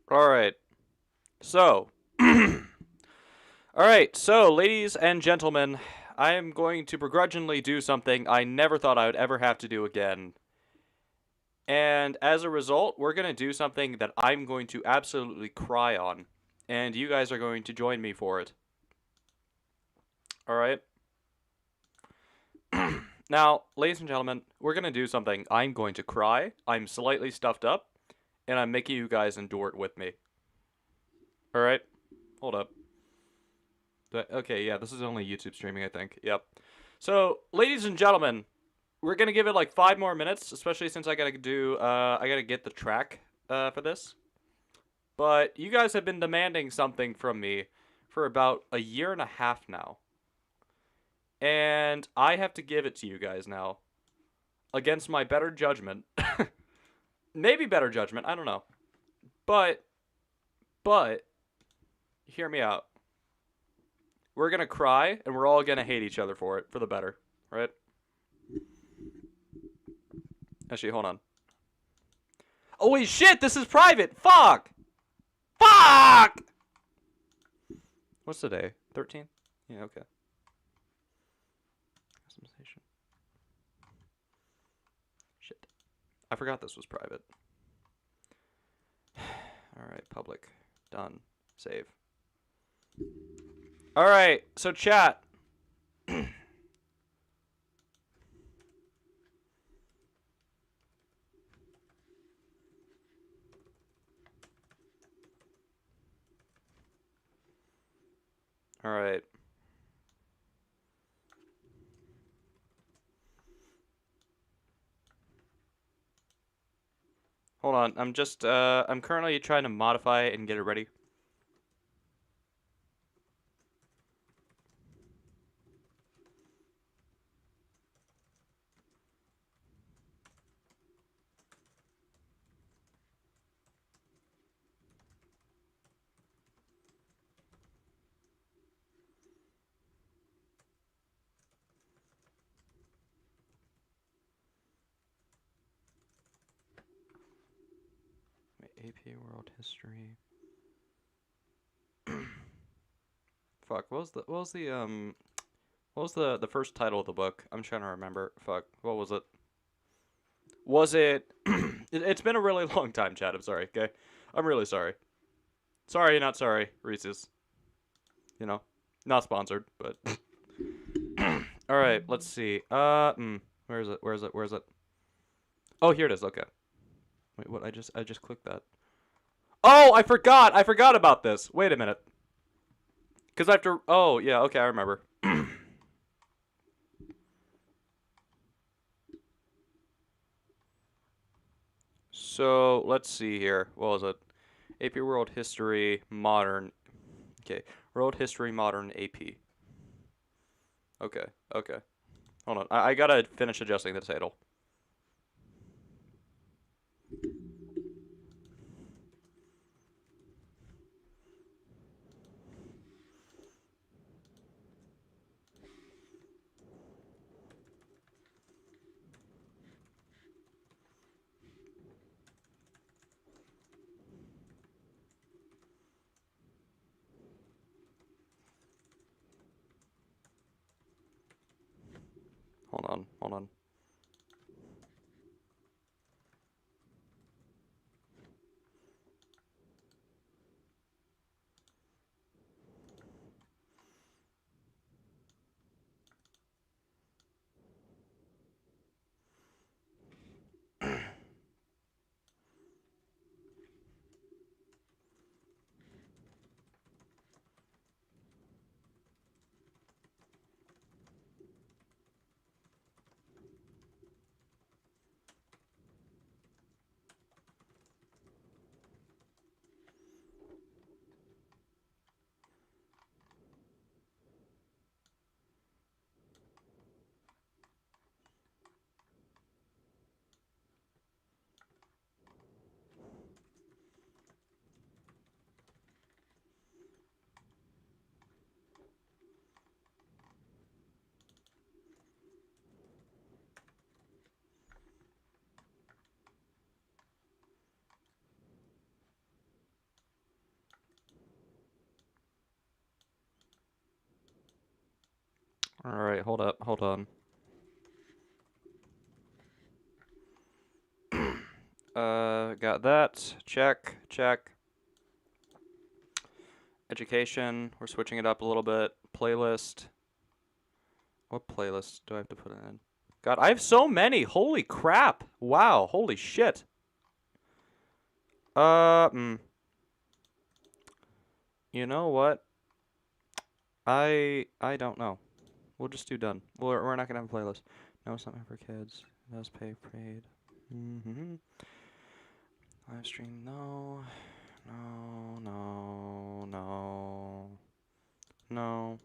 Alright. So. Alright, so, ladies and gentlemen, I am going to begrudgingly do something I never thought I would ever have to do again. And as a result, we're going to do something that I'm going to absolutely cry on. And you guys are going to join me for it. Alright? Now, ladies and gentlemen, we're going to do something. I'm going to cry, I'm slightly stuffed up, and I'm making you guys endure it with me. Alright? Hold up. Okay, yeah, this is only YouTube streaming, I think. Yep. So, ladies and gentlemen, we're gonna give it like 5 more minutes, especially since I gotta get the track for this. But you guys have been demanding something from me for about a year and a half now. And I have to give it to you guys now. Against my better judgment. Maybe better judgment, I don't know. But, hear me out. We're gonna cry, and we're all gonna hate each other for it, for the better, right? Actually, hold on. Oh, wait, shit, this is private! Fuck! Fuck! What's today? 13th? Yeah, okay. Customization. Shit. I forgot this was private. Alright, public. Done. Save. Alright, so chat. Alright. Hold on, I'm currently trying to modify it and get it ready. AP World History. Fuck, what was the first title of the book? I'm trying to remember. Fuck, what was it? Was it it's been a really long time, Chad. I'm sorry, okay? I'm really sorry. Sorry, not sorry, Reese's. You know, not sponsored, but Alright, let's see. Where is it? Where is it? Where is it? Oh, here it is. Okay. Wait, what? I just clicked that. Oh, I forgot. I forgot about this. Wait a minute. Cuz I have to Oh, yeah, okay, I remember. So, let's see here. What was it? AP World History Modern. Okay. World History Modern AP. Okay. Okay. Hold on. I gotta finish adjusting the title. Hold on. Hold on. Alright, hold up, hold on. Got that. Check, check. Education, we're switching it up a little bit. Playlist. What playlist do I have to put in? God, I have so many. Holy crap. Wow, holy shit. You know what? I don't know. We'll just do done. We're not gonna have a playlist. No, something for kids. Does pay paid. Live stream, no. No, no, no. No.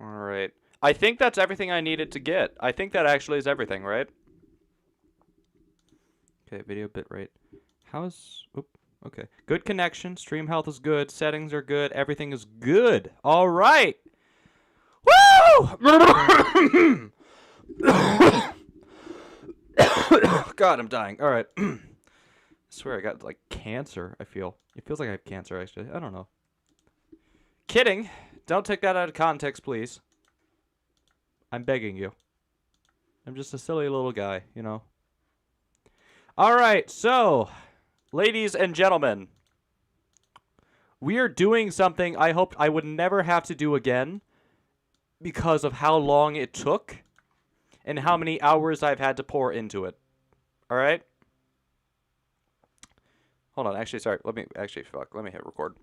Alright. I think that's everything I needed to get. I think that actually is everything, right? Okay, video bitrate. How's... Oop. Okay. Good connection. Stream health is good. Settings are good. Everything is good. Alright! Woo! God, I'm dying. Alright. I swear I got, like, cancer, I feel. It feels like I have cancer, actually. I don't know. Kidding. Don't take that out of context, please. I'm begging you. I'm just a silly little guy, you know. Alright, so, ladies and gentlemen, we are doing something I hoped I would never have to do again because of how long it took and how many hours I've had to pour into it. Alright? Hold on, actually, sorry. Let me hit record.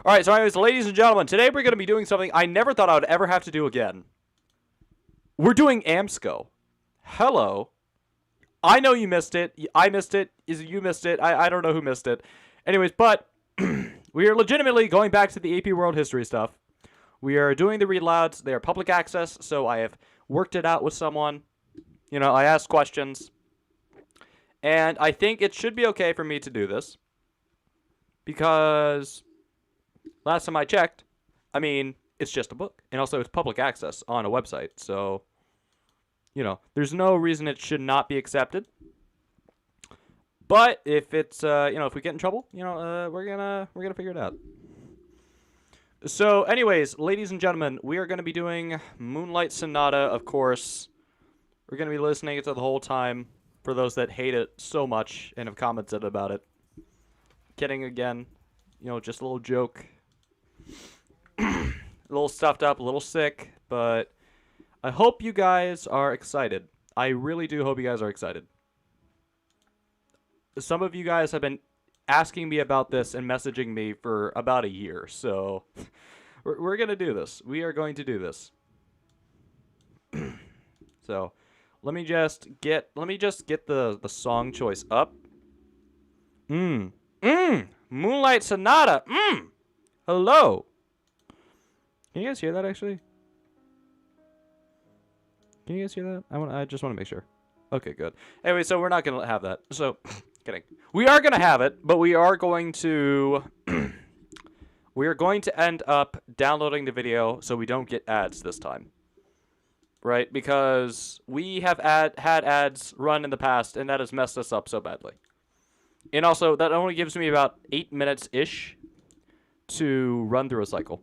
Alright, so anyways, ladies and gentlemen, today we're going to be doing something I never thought I would ever have to do again. We're doing AMSCO. Hello. I know you missed it. I missed it. You missed it. I don't know who missed it. Anyways, but we are legitimately going back to the AP World History stuff. We are doing the read louds. They are public access, so I have worked it out with someone. You know, I asked questions. And I think it should be okay for me to do this. Because last time I checked, I mean, it's just a book. And also it's public access on a website. So, you know, there's no reason it should not be accepted. But if it's, you know, if we get in trouble, you know, we're gonna figure it out. So, anyways, ladies and gentlemen, we are going to be doing Moonlight Sonata, of course. We're going to be listening to it the whole time for those that hate it so much and have commented about it. Kidding again. You know, just a little joke. A little stuffed up, a little sick, but I hope you guys are excited. I really do hope you guys are excited. Some of you guys have been asking me about this and messaging me for about a year, so we're going to do this. We are going to do this. So, let me just get the song choice up. Moonlight Sonata. Hello. Can you guys hear that actually? Can you guys hear that? I just want to make sure. Okay, good. Anyway, so we're not going to have that. So, kidding. We are going to have it, but we are going to we are going to end up downloading the video so we don't get ads this time. Right? Because we have had ads run in the past, and that has messed us up so badly. And also, that only gives me about 8 minutes-ish to run through a cycle.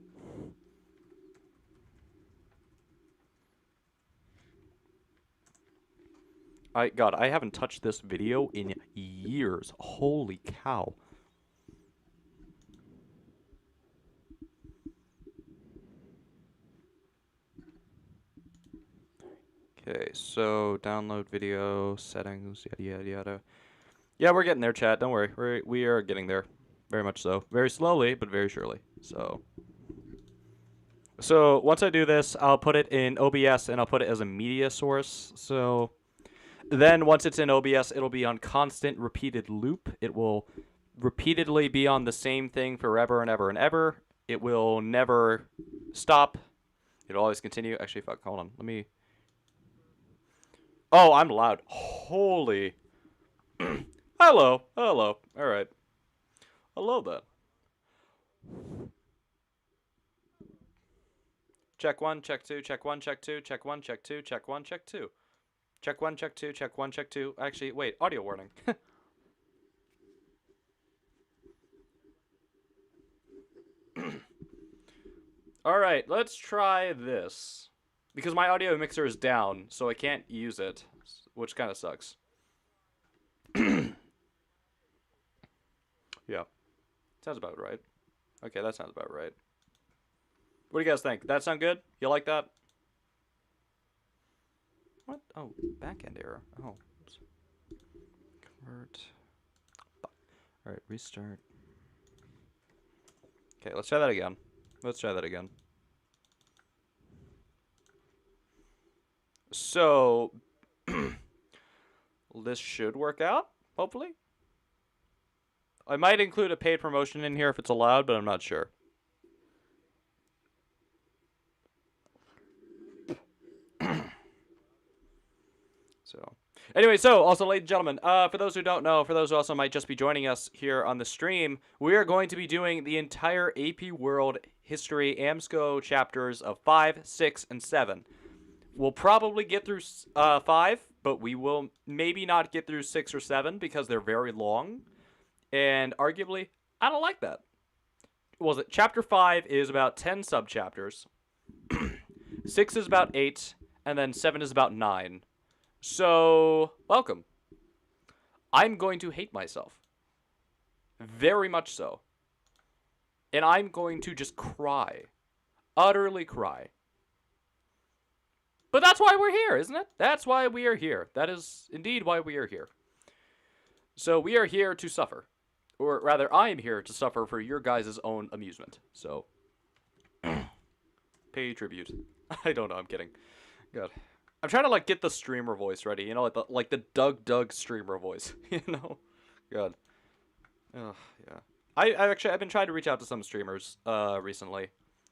God, I haven't touched this video in years. Holy cow. Okay, so download video, settings, yada yada yada. Yeah, we're getting there, chat. Don't worry. We are getting there. Very much so. Very slowly, but very surely. So once I do this, I'll put it in OBS and I'll put it as a media source. So then once it's in OBS, it'll be on constant repeated loop. It will repeatedly be on the same thing forever and ever and ever. It will never stop. It'll always continue. Actually, fuck, hold on. Let me... Oh, I'm loud. Holy... Hello. Hello. All right. Hello, then. Check 1, check 2, check 1, check 2, check 1, check 2, check 1, check 2. Check 1, check 2, check 1, check 2. Actually, wait, audio warning. Alright, let's try this. Because my audio mixer is down, so I can't use it, which kind of sucks. Yeah. Sounds about right. Okay, that sounds about right. What do you guys think? That sound good? You like that? What? Oh, back-end error. Oh, oops. Convert. Alright, restart. Okay, let's try that again. Let's try that again. So, this should work out, hopefully. I might include a paid promotion in here if it's allowed, but I'm not sure. So, anyway, also, ladies and gentlemen, for those who don't know, for those who also might just be joining us here on the stream, we are going to be doing the entire AP World History AMSCO chapters of 5, 6, and 7. We'll probably get through 5, but we will maybe not get through 6 or 7 because they're very long. And arguably, I don't like that. Was it? Chapter 5 is about 10 subchapters. 6 is about 8, and then 7 is about 9. So, welcome. I'm going to hate myself. Very much so. And I'm going to just cry. Utterly cry. But that's why we're here, isn't it? That's why we are here. That is indeed why we are here. So, we are here to suffer. Or rather, I am here to suffer for your guys' own amusement. So, pay tribute. I don't know, I'm kidding. God. I'm trying to, like, get the streamer voice ready, you know, like the Doug streamer voice, you know? God. Ugh, yeah. I've been trying to reach out to some streamers, recently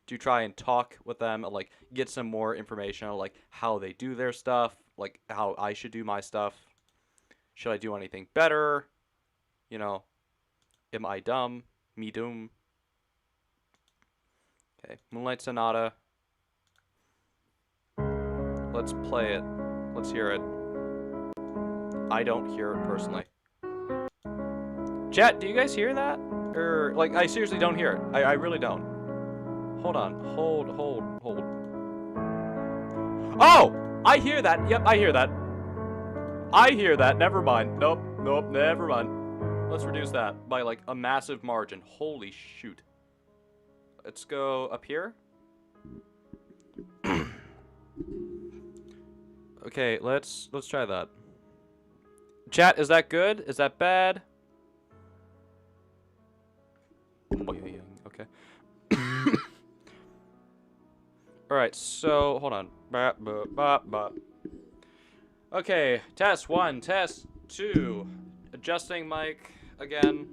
to try and talk with them and, like, get some more information on, like, how they do their stuff, like, how I should do my stuff. Should I do anything better? You know, am I dumb? Me doom? Okay, Moonlight Sonata. Let's play it. Let's hear it. I don't hear it personally. Chat, do you guys hear that? Or, like, I seriously don't hear it. I really don't. Hold on. Hold. Oh! I hear that. Yep, I hear that. I hear that. Never mind. Nope, never mind. Let's reduce that by, like, a massive margin. Holy shoot. Let's go up here. Okay, let's try that. Chat, is that good? Is that bad? Okay. Alright, so hold on. Okay, test 1, test 2. Adjusting mic again.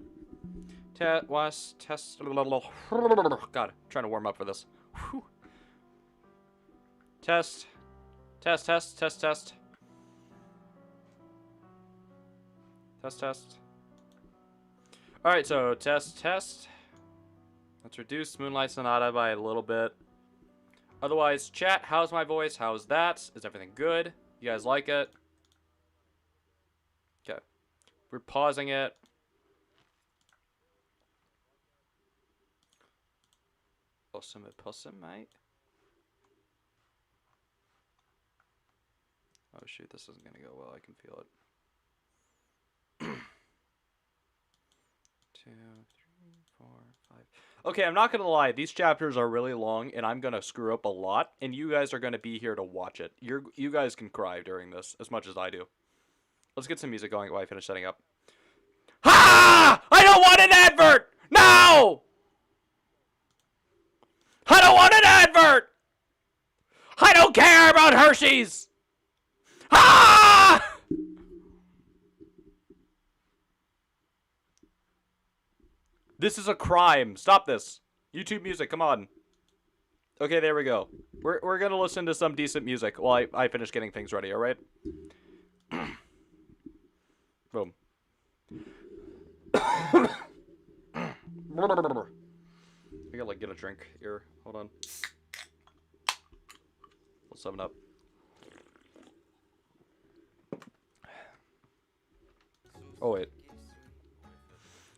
Test. God, trying to warm up for this. Whew. Test. Test. Test. Alright, so test. Let's reduce Moonlight Sonata by a little bit. Otherwise, chat, how's my voice? How's that? Is everything good? You guys like it? Okay. We're pausing it. Awesome, mate. Oh shoot, this isn't gonna go well, I can feel it. 2, 3, 4, 5. Okay, I'm not gonna lie, these chapters are really long, and I'm gonna screw up a lot, and you guys are gonna be here to watch it. You guys can cry during this, as much as I do. Let's get some music going while I finish setting up. Ha! I don't want an advert! No! I don't want an advert! I don't care about Hershey's! Ah! This is a crime. Stop this. YouTube music, come on. Okay, there we go. We're gonna listen to some decent music while I finish getting things ready, alright? Boom. I gotta, like, get a drink here. Hold on. 7 Up. Oh wait.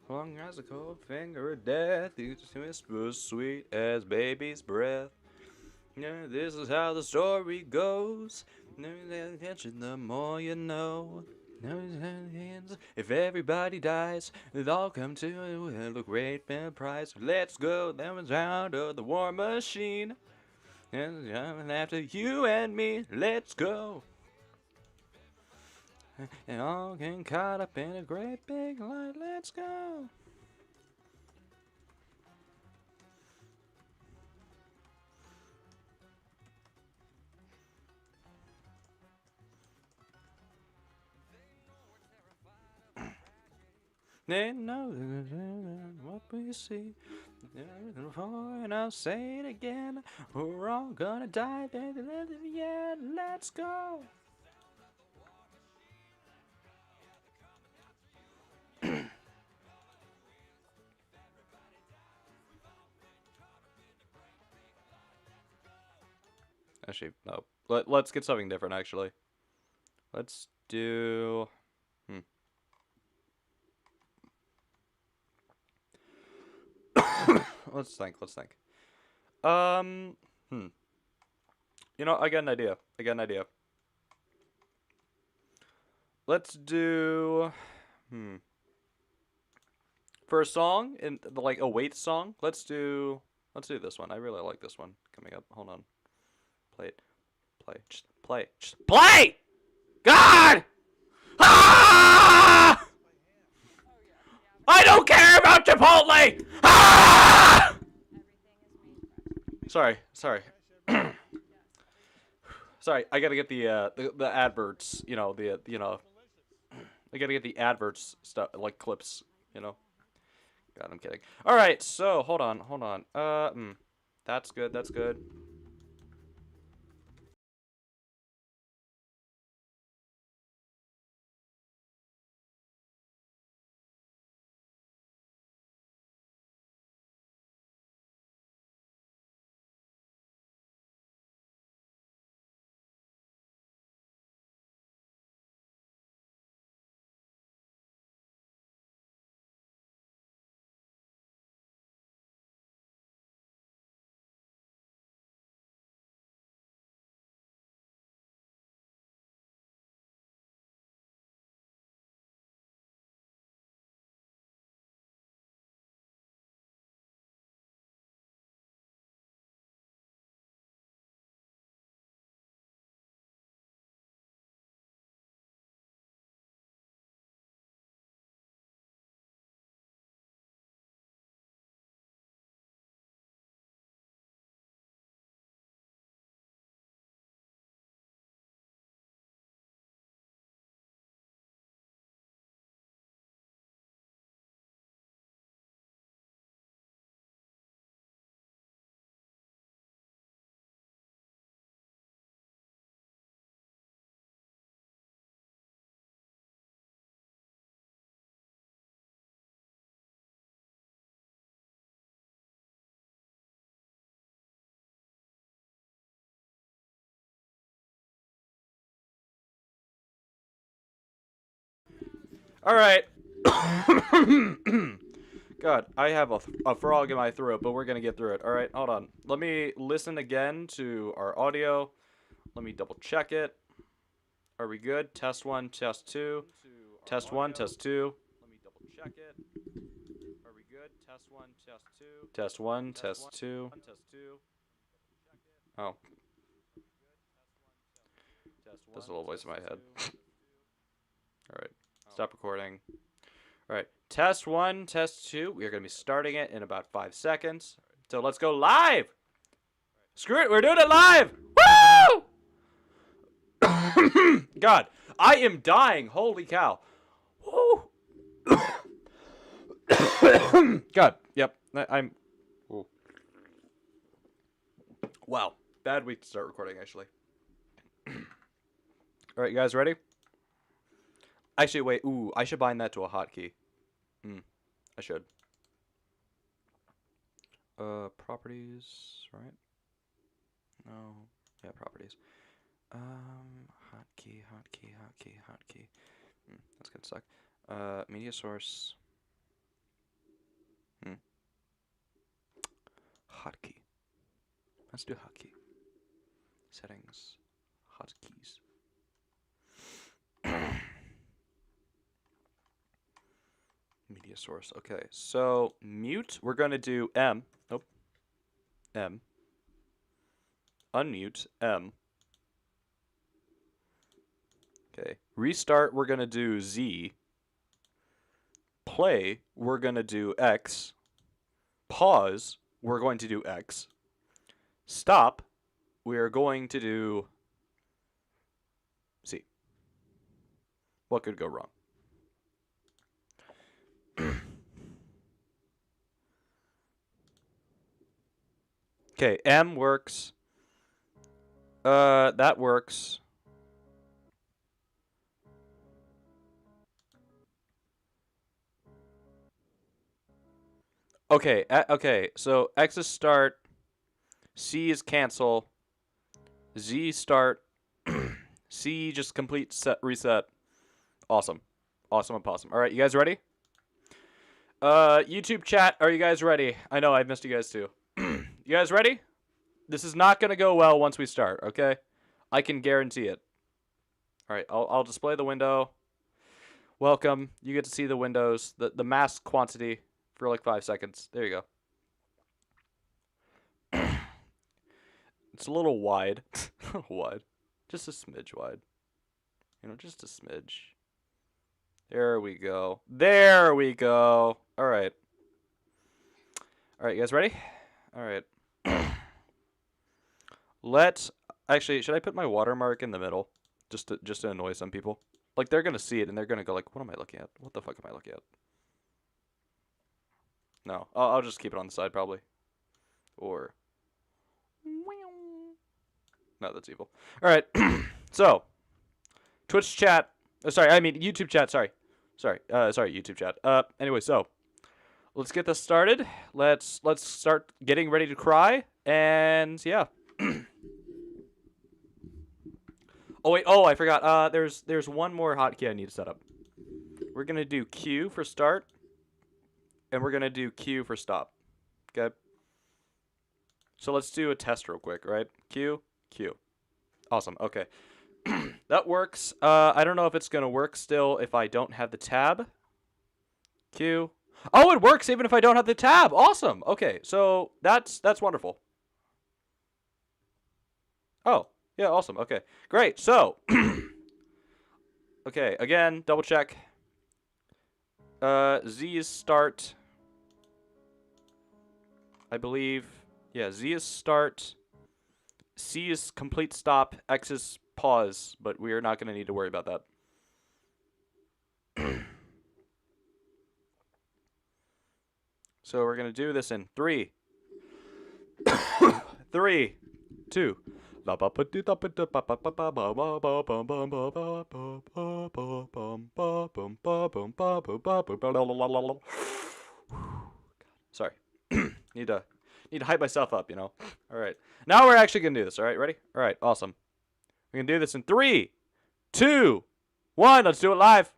Long as a cold finger of death, you just whisper sweet as baby's breath. Yeah, this is how the story goes. The more you know. If everybody dies, it all come to a great price. Let's go, that was out of the war machine. And after you and me, let's go. And all getting caught up in a great big light. Let's go. They know what we see. And I'll say it again. We're all gonna die. Yeah, let's go. Actually, no. Let's get something different, actually. Let's do... Let's think. You know, I got an idea. Let's do... For a song, in like a wait song, let's do this one. I really like this one coming up. Hold on. Play it. Just play! God! Ah! I don't care about Chipotle! Ah! Sorry. Sorry, I gotta get the adverts, you know, I gotta get the adverts stuff, like clips, you know. God, I'm kidding. Alright, so, hold on. That's good. Alright. God, I have a frog in my throat, but we're gonna get through it. Alright, hold on. Let me listen again to our audio. Let me double check it. Are we good? Test 1, test 2. Test 1, test 2. Let me double check it. Are we good? Test 1, test 2. Test 1, test 2. Oh. That's a little voice in my head. Alright. Stop recording. Alright. Test 1, test 2. We are going to be starting it in about 5 seconds. So let's go live! Screw it, we're doing it live! Woo! God, I am dying. Holy cow. Woo! God, yep. I'm... Ooh. Wow. Bad week to start recording, actually. Alright, you guys ready? Actually, wait. Ooh, I should bind that to a hotkey. I should. Properties, right? No. Yeah, properties. Hotkey, hotkey, hotkey, hotkey. That's gonna suck. Media source. Hotkey. Let's do hotkey. Settings. Hotkeys. Media source. Okay, so mute. We're gonna do M. Nope. M. Unmute. M. Okay. Restart. We're gonna do Z. Play. We're gonna do X. Pause. We're going to do X. Stop. We're going to do C. What could go wrong? Okay, M works. That works. Okay, okay, so X is start, C is cancel, Z start, C just complete set reset. Awesome. Awesome and possum. Alright, you guys ready? YouTube chat, are you guys ready? I know, I missed you guys too. You guys ready? This is not gonna go well once we start, okay? I can guarantee it. Alright, I'll display the window. Welcome. You get to see the windows, the mask quantity for like 5 seconds. There you go. It's a little wide. A little wide. Just a smidge wide. You know, just a smidge. There we go. There we go. All right. All right, you guys ready? All right. Actually, should I put my watermark in the middle just to annoy some people? Like, they're going to see it and they're going to go like, "What am I looking at? What the fuck am I looking at?" No. I'll just keep it on the side probably. Or no, that's evil. All right. So, Twitch chat. Oh, sorry, I mean YouTube chat. Sorry, YouTube chat. Anyway, so let's get this started. Let's start getting ready to cry, and yeah. Oh wait. Oh, I forgot. There's one more hotkey I need to set up. We're gonna do Q for start, and we're gonna do Q for stop. Okay. So let's do a test real quick, right? Q. Awesome. Okay. That works. I don't know if it's gonna work still if I don't have the tab. Q. Oh, it works even if I don't have the tab. Awesome. Okay, so that's wonderful. Oh, yeah, awesome. Okay, great. So, okay, again, double check. Z is start. I believe. Yeah, Z is start. C is complete stop. X is pause, but we are not going to need to worry about that. So we're going to do this in 3, 3, 2. Sorry. Need to hype myself up, you know. All right. Now we're actually going to do this, all right? Ready? All right, awesome. We're going to do this in 3, 2, 1. Let's do it live.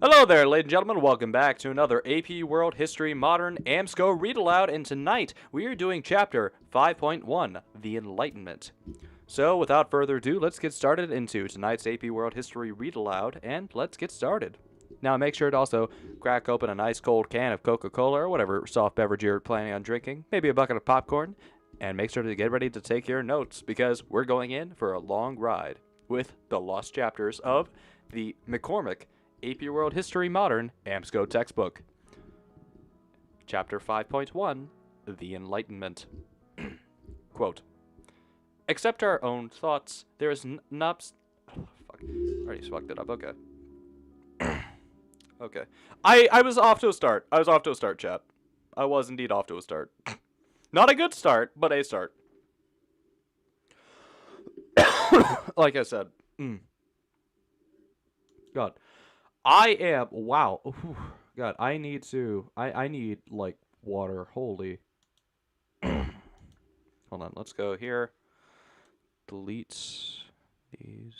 Hello there, ladies and gentlemen. Welcome back to another AP World History Modern AMSCO Read Aloud, and tonight we are doing Chapter 5.1, The Enlightenment. So, without further ado, let's get started into tonight's AP World History Read Aloud, and let's get started. Now, make sure to also crack open a nice cold can of Coca-Cola or whatever soft beverage you're planning on drinking, maybe a bucket of popcorn, and make sure to get ready to take your notes, because we're going in for a long ride with the lost chapters of the McCormick AP World History Modern AMSCO textbook. Chapter 5.1, The Enlightenment. Quote, "Except our own thoughts, there is fuck. I already fucked it up, okay. Okay. I was off to a start. Chat. I was indeed off to a start. Not a good start, but a start. Like I said. God. I am, wow. God, I need, like, water. Holy. Hold on, let's go here. Delete these.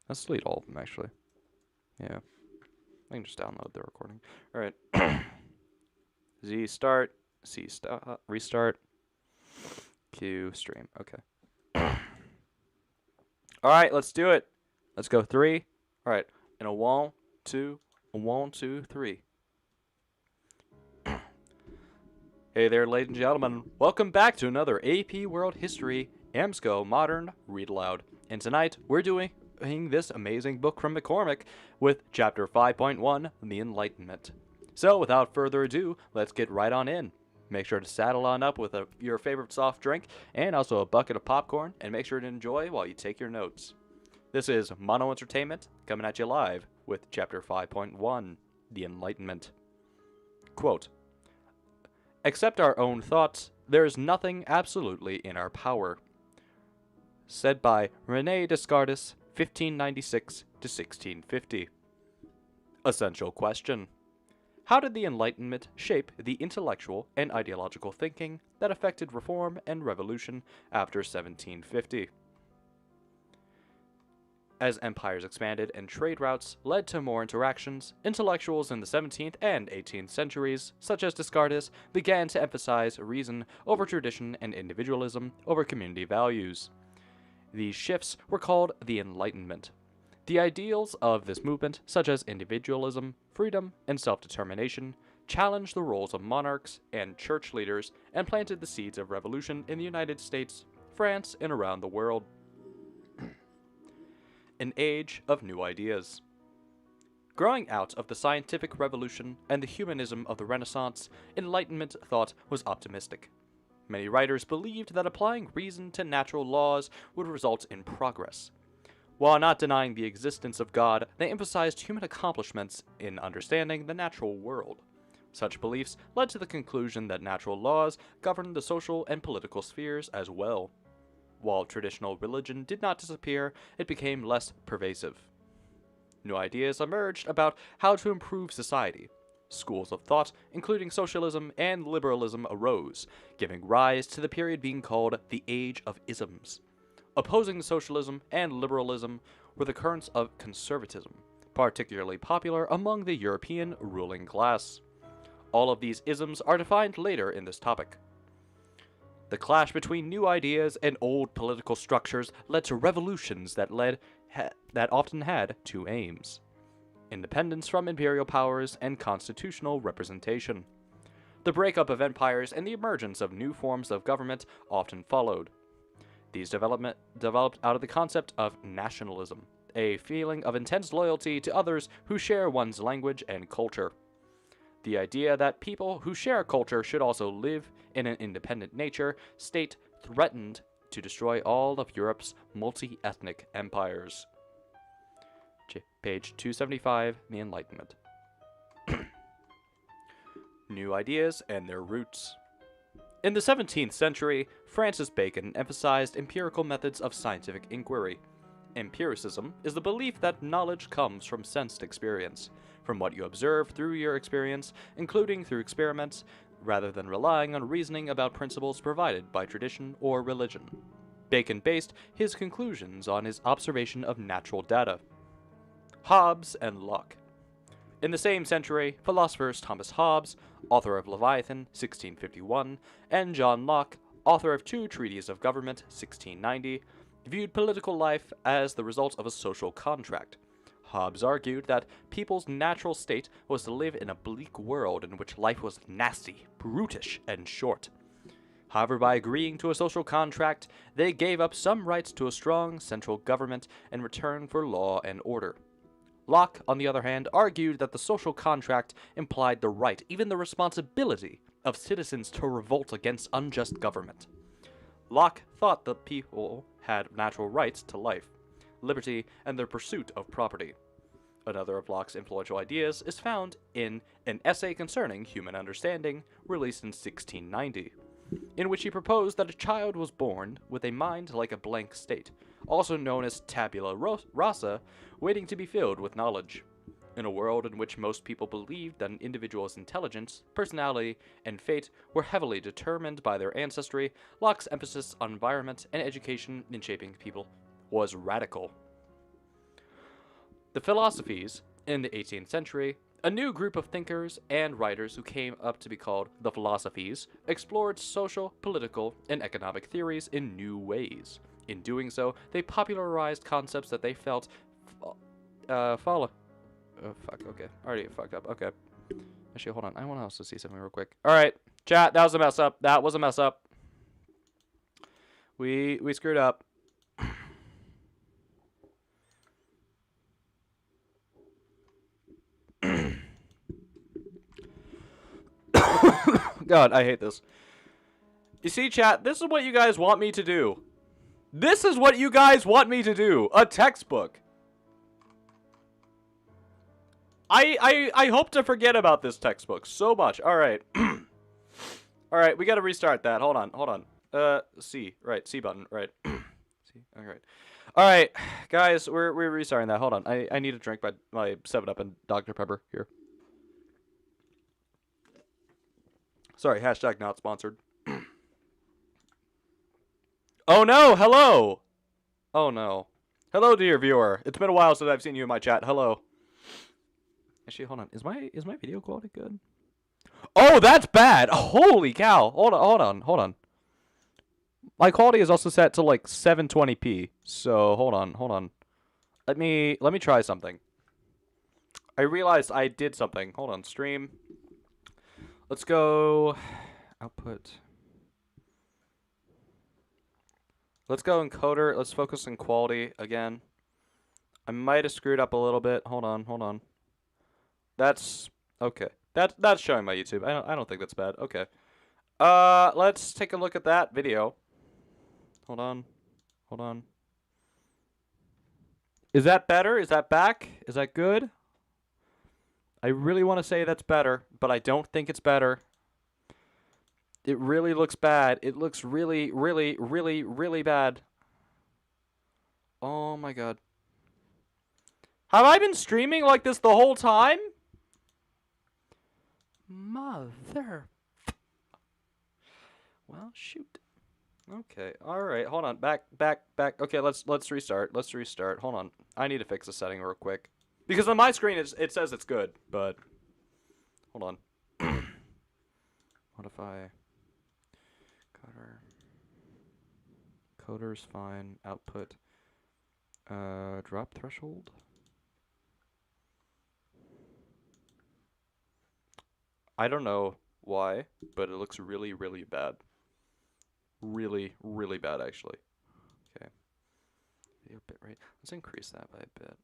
Let's delete all of them, actually. Yeah. I can just download the recording. All right. Z start. C stop. Restart. Q stream. Okay. All right, let's do it. Let's go 3. All right. And a 1, 2, a 1, 2, 3. Hey there, ladies and gentlemen. Welcome back to another AP World History AMSCO Modern Read Aloud. And tonight we're doing this amazing book from McCormick with Chapter 5.1, The Enlightenment. So without further ado, let's get right on in. Make sure to saddle on up with your favorite soft drink and also a bucket of popcorn, and make sure to enjoy while you take your notes. This is Mono Entertainment coming at you live with Chapter 5.1, The Enlightenment. Quote, "Except our own thoughts, there is nothing absolutely in our power." Said by René Descartes, 1596 to 1650. Essential question. How did the Enlightenment shape the intellectual and ideological thinking that affected reform and revolution after 1750? As empires expanded and trade routes led to more interactions, intellectuals in the 17th and 18th centuries, such as Descartes, began to emphasize reason over tradition and individualism over community values. These shifts were called the Enlightenment. The ideals of this movement, such as individualism, freedom, and self-determination, challenged the roles of monarchs and church leaders and planted the seeds of revolution in the United States, France, and around the world. An age of new ideas. Growing out of the scientific revolution and the humanism of the Renaissance, Enlightenment thought was optimistic. Many writers believed that applying reason to natural laws would result in progress. While not denying the existence of God, they emphasized human accomplishments in understanding the natural world. Such beliefs led to the conclusion that natural laws governed the social and political spheres as well. While traditional religion did not disappear, it became less pervasive. New ideas emerged about how to improve society. Schools of thought, including socialism and liberalism, arose, giving rise to the period being called the Age of Isms. Opposing socialism and liberalism were the currents of conservatism, particularly popular among the European ruling class. All of these isms are defined later in this topic. The clash between new ideas and old political structures led to revolutions that often had two aims: independence from imperial powers and constitutional representation. The breakup of empires and the emergence of new forms of government often followed. These developed out of the concept of nationalism, a feeling of intense loyalty to others who share one's language and culture. The idea that people who share a culture should also live in an independent state threatened to destroy all of Europe's multi-ethnic empires. Page 275, The Enlightenment. New ideas and their roots. In the 17th century, Francis Bacon emphasized empirical methods of scientific inquiry. Empiricism is the belief that knowledge comes from sensed experience, from what you observe through your experience, including through experiments, rather than relying on reasoning about principles provided by tradition or religion. Bacon based his conclusions on his observation of natural data. Hobbes and Locke. In the same century, philosophers Thomas Hobbes, author of Leviathan, 1651, and John Locke, author of 2 Treatises of Government, 1690, viewed political life as the result of a social contract. Hobbes argued that people's natural state was to live in a bleak world in which life was nasty, brutish, and short. However, by agreeing to a social contract, they gave up some rights to a strong central government in return for law and order. Locke, on the other hand, argued that the social contract implied the right, even the responsibility, of citizens to revolt against unjust government. Locke thought that people had natural rights to life, liberty, and the pursuit of property. Another of Locke's influential ideas is found in An Essay Concerning Human Understanding, released in 1690, in which he proposed that a child was born with a mind like a blank slate, also known as tabula rasa, waiting to be filled with knowledge. In a world in which most people believed that an individual's intelligence, personality, and fate were heavily determined by their ancestry, Locke's emphasis on environment and education in shaping people was radical. The philosophies, in the 18th century, a new group of thinkers and writers who came up to be called the philosophies, explored social, political, and economic theories in new ways. In doing so, they popularized concepts that they felt follow. Oh, fuck, okay. Already fucked up, okay. Actually, hold on. I want us to see something real quick. Alright, chat, that was a mess up. That was a mess up. We screwed up. God, I hate this. You see, chat, this is what you guys want me to do. This is what you guys want me to do. A textbook. I hope to forget about this textbook so much. Alright. Alright, we gotta restart that. Hold on. C. Right, C button. Right. C. Alright. Alright, guys, we're restarting that. Hold on. I need a drink my 7-Up and Dr. Pepper here. Sorry, hashtag not sponsored. Oh no, hello! Oh no. Hello, dear viewer. It's been a while since I've seen you in my chat. Hello. Actually, hold on. Is my video quality good? Oh, that's bad! Holy cow! Hold on. My quality is also set to like 720p. So hold on. Let me try something. I realized I did something. Hold on, stream. Let's go output. Let's go encoder. Let's focus on quality again. I might have screwed up a little bit. Hold on. That's okay. That's showing my YouTube. I don't think that's bad. Okay. Let's take a look at that video. Hold on. Is that better? Is that back? Is that good? I really want to say that's better, but I don't think it's better. It really looks bad. It looks really bad. Oh my god. Have I been streaming like this the whole time? Mother. Well, shoot. Okay. All right. Hold on. Back. Okay, let's restart. Hold on. I need to fix the setting real quick. Because on my screen it says it's good, but hold on. Modify coder's fine. Output drop threshold. I don't know why, but it looks really bad. Really bad actually. Okay. Video bitrate. Let's increase that by a bit.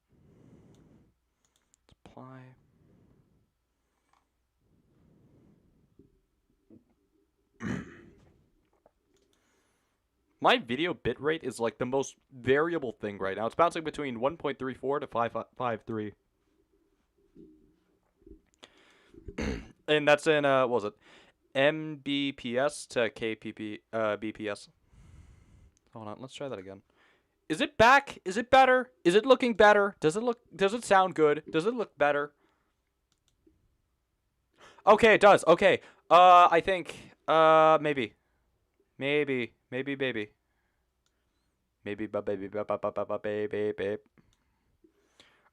Apply. My video bitrate is like the most variable thing right now. It's bouncing between 1.34 to 553. And that's in what was it? Mbps to bps. Hold on, let's try that again. Is it back? Is it better? Is it looking better? Does it sound good? Does it look better? Okay, it does. Okay. I think maybe. Maybe.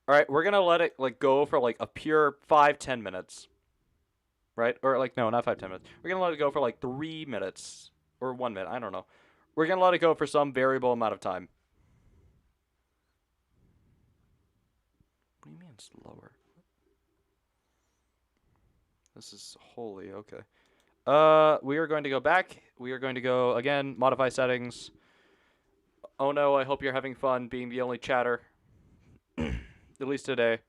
All right, we're going to let it like go for like a pure 5-10 minutes. Right? Or like no, not 5-10 minutes. We're going to let it go for like 3 minutes or 1 minute, I don't know. We're going to let it go for some variable amount of time. What do you mean it's lower? This is holy, okay. We are going to go back. We are going to go again, modify settings. Oh no, I hope you're having fun being the only chatter. At least today.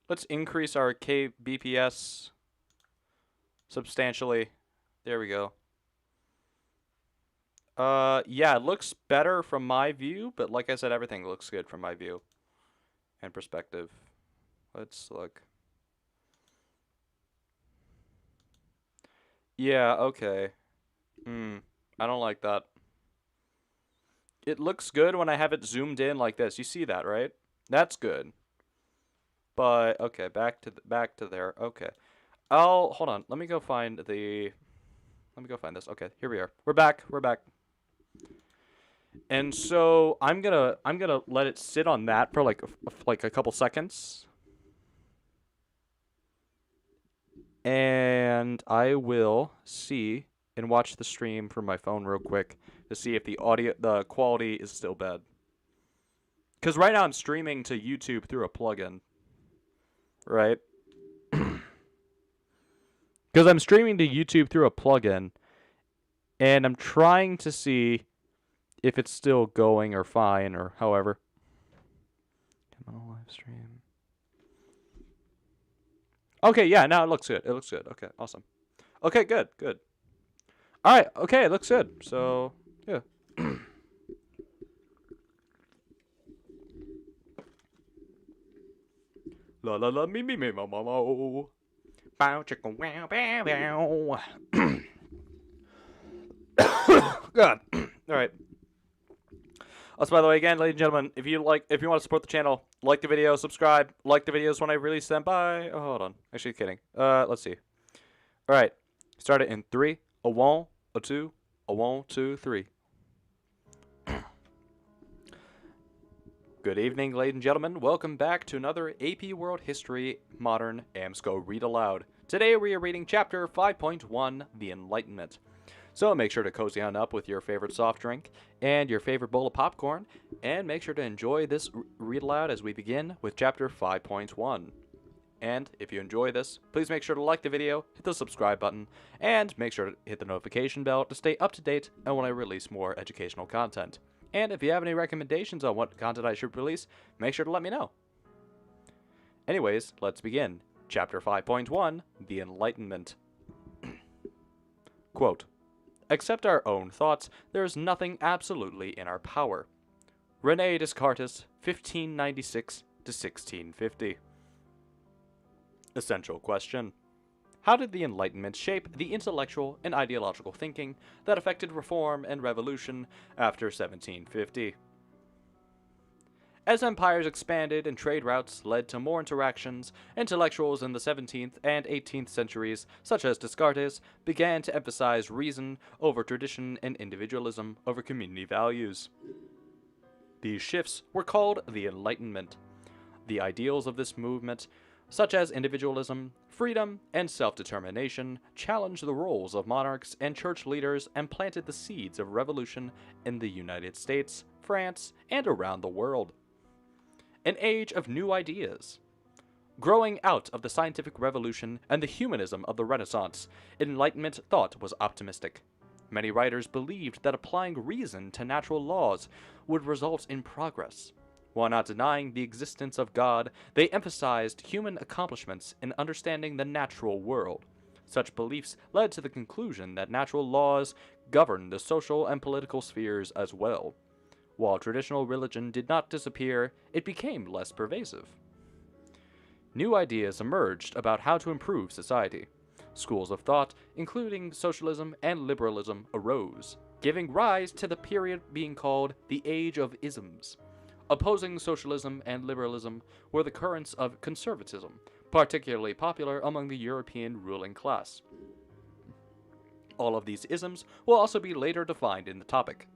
Let's increase our kbps substantially. There we go. Yeah, it looks better from my view, but like I said, everything looks good from my view and perspective. Let's look. Yeah, okay. I don't like that. It looks good when I have it zoomed in like this. You see that, right? That's good. But okay, back to there. Okay. I'll hold on. Let me go find this. Okay, here we are. We're back. We're back. And so I'm gonna let it sit on that for like a couple seconds. And I will see and watch the stream from my phone real quick to see if the quality is still bad. Cuz right now I'm streaming to YouTube through a plugin, right? Cuz I'm streaming to YouTube through a plugin and I'm trying to see if it's still going or fine or however. Come on, live stream. Okay, yeah, now it looks good. It looks good. Okay, awesome. Okay, good, good. All right, okay, it looks good. So, yeah. La la la me ma ma mo. Bow chicka wow bow bow. God. All right. Also, by the way, again, ladies and gentlemen, if you want to support the channel, like the video, subscribe, like the videos when I release them. Bye. Oh, hold on. Actually, kidding. Let's see. All right. Start it in 3, a 1, a 2, a 1, 2, 3. Good evening, ladies and gentlemen. Welcome back to another AP World History Modern AMSCO Read Aloud. Today we are reading Chapter 5.1, The Enlightenment. So make sure to cozy on up with your favorite soft drink and your favorite bowl of popcorn, and make sure to enjoy this read aloud as we begin with Chapter 5.1. And if you enjoy this, please make sure to like the video, hit the subscribe button, and make sure to hit the notification bell to stay up to date on when I release more educational content. And if you have any recommendations on what content I should release, make sure to let me know. Anyways, let's begin. Chapter 5.1, The Enlightenment. Quote, "Except our own thoughts, there is nothing absolutely in our power." René Descartes, 1596 to 1650. Essential question. How did the Enlightenment shape the intellectual and ideological thinking that affected reform and revolution after 1750? As empires expanded and trade routes led to more interactions, intellectuals in the 17th and 18th centuries, such as Descartes, began to emphasize reason over tradition and individualism over community values. These shifts were called the Enlightenment. The ideals of this movement, such as individualism, freedom, and self-determination, challenged the roles of monarchs and church leaders and planted the seeds of revolution in the United States, France, and around the world. An age of new ideas. Growing out of the scientific revolution and the humanism of the Renaissance, Enlightenment thought was optimistic. Many writers believed that applying reason to natural laws would result in progress. While not denying the existence of God, they emphasized human accomplishments in understanding the natural world. Such beliefs led to the conclusion that natural laws govern the social and political spheres as well. While traditional religion did not disappear, it became less pervasive. New ideas emerged about how to improve society. Schools of thought, including socialism and liberalism, arose, giving rise to the period being called the Age of Isms. Opposing socialism and liberalism were the currents of conservatism, particularly popular among the European ruling class. All of these isms will also be later defined in the topic.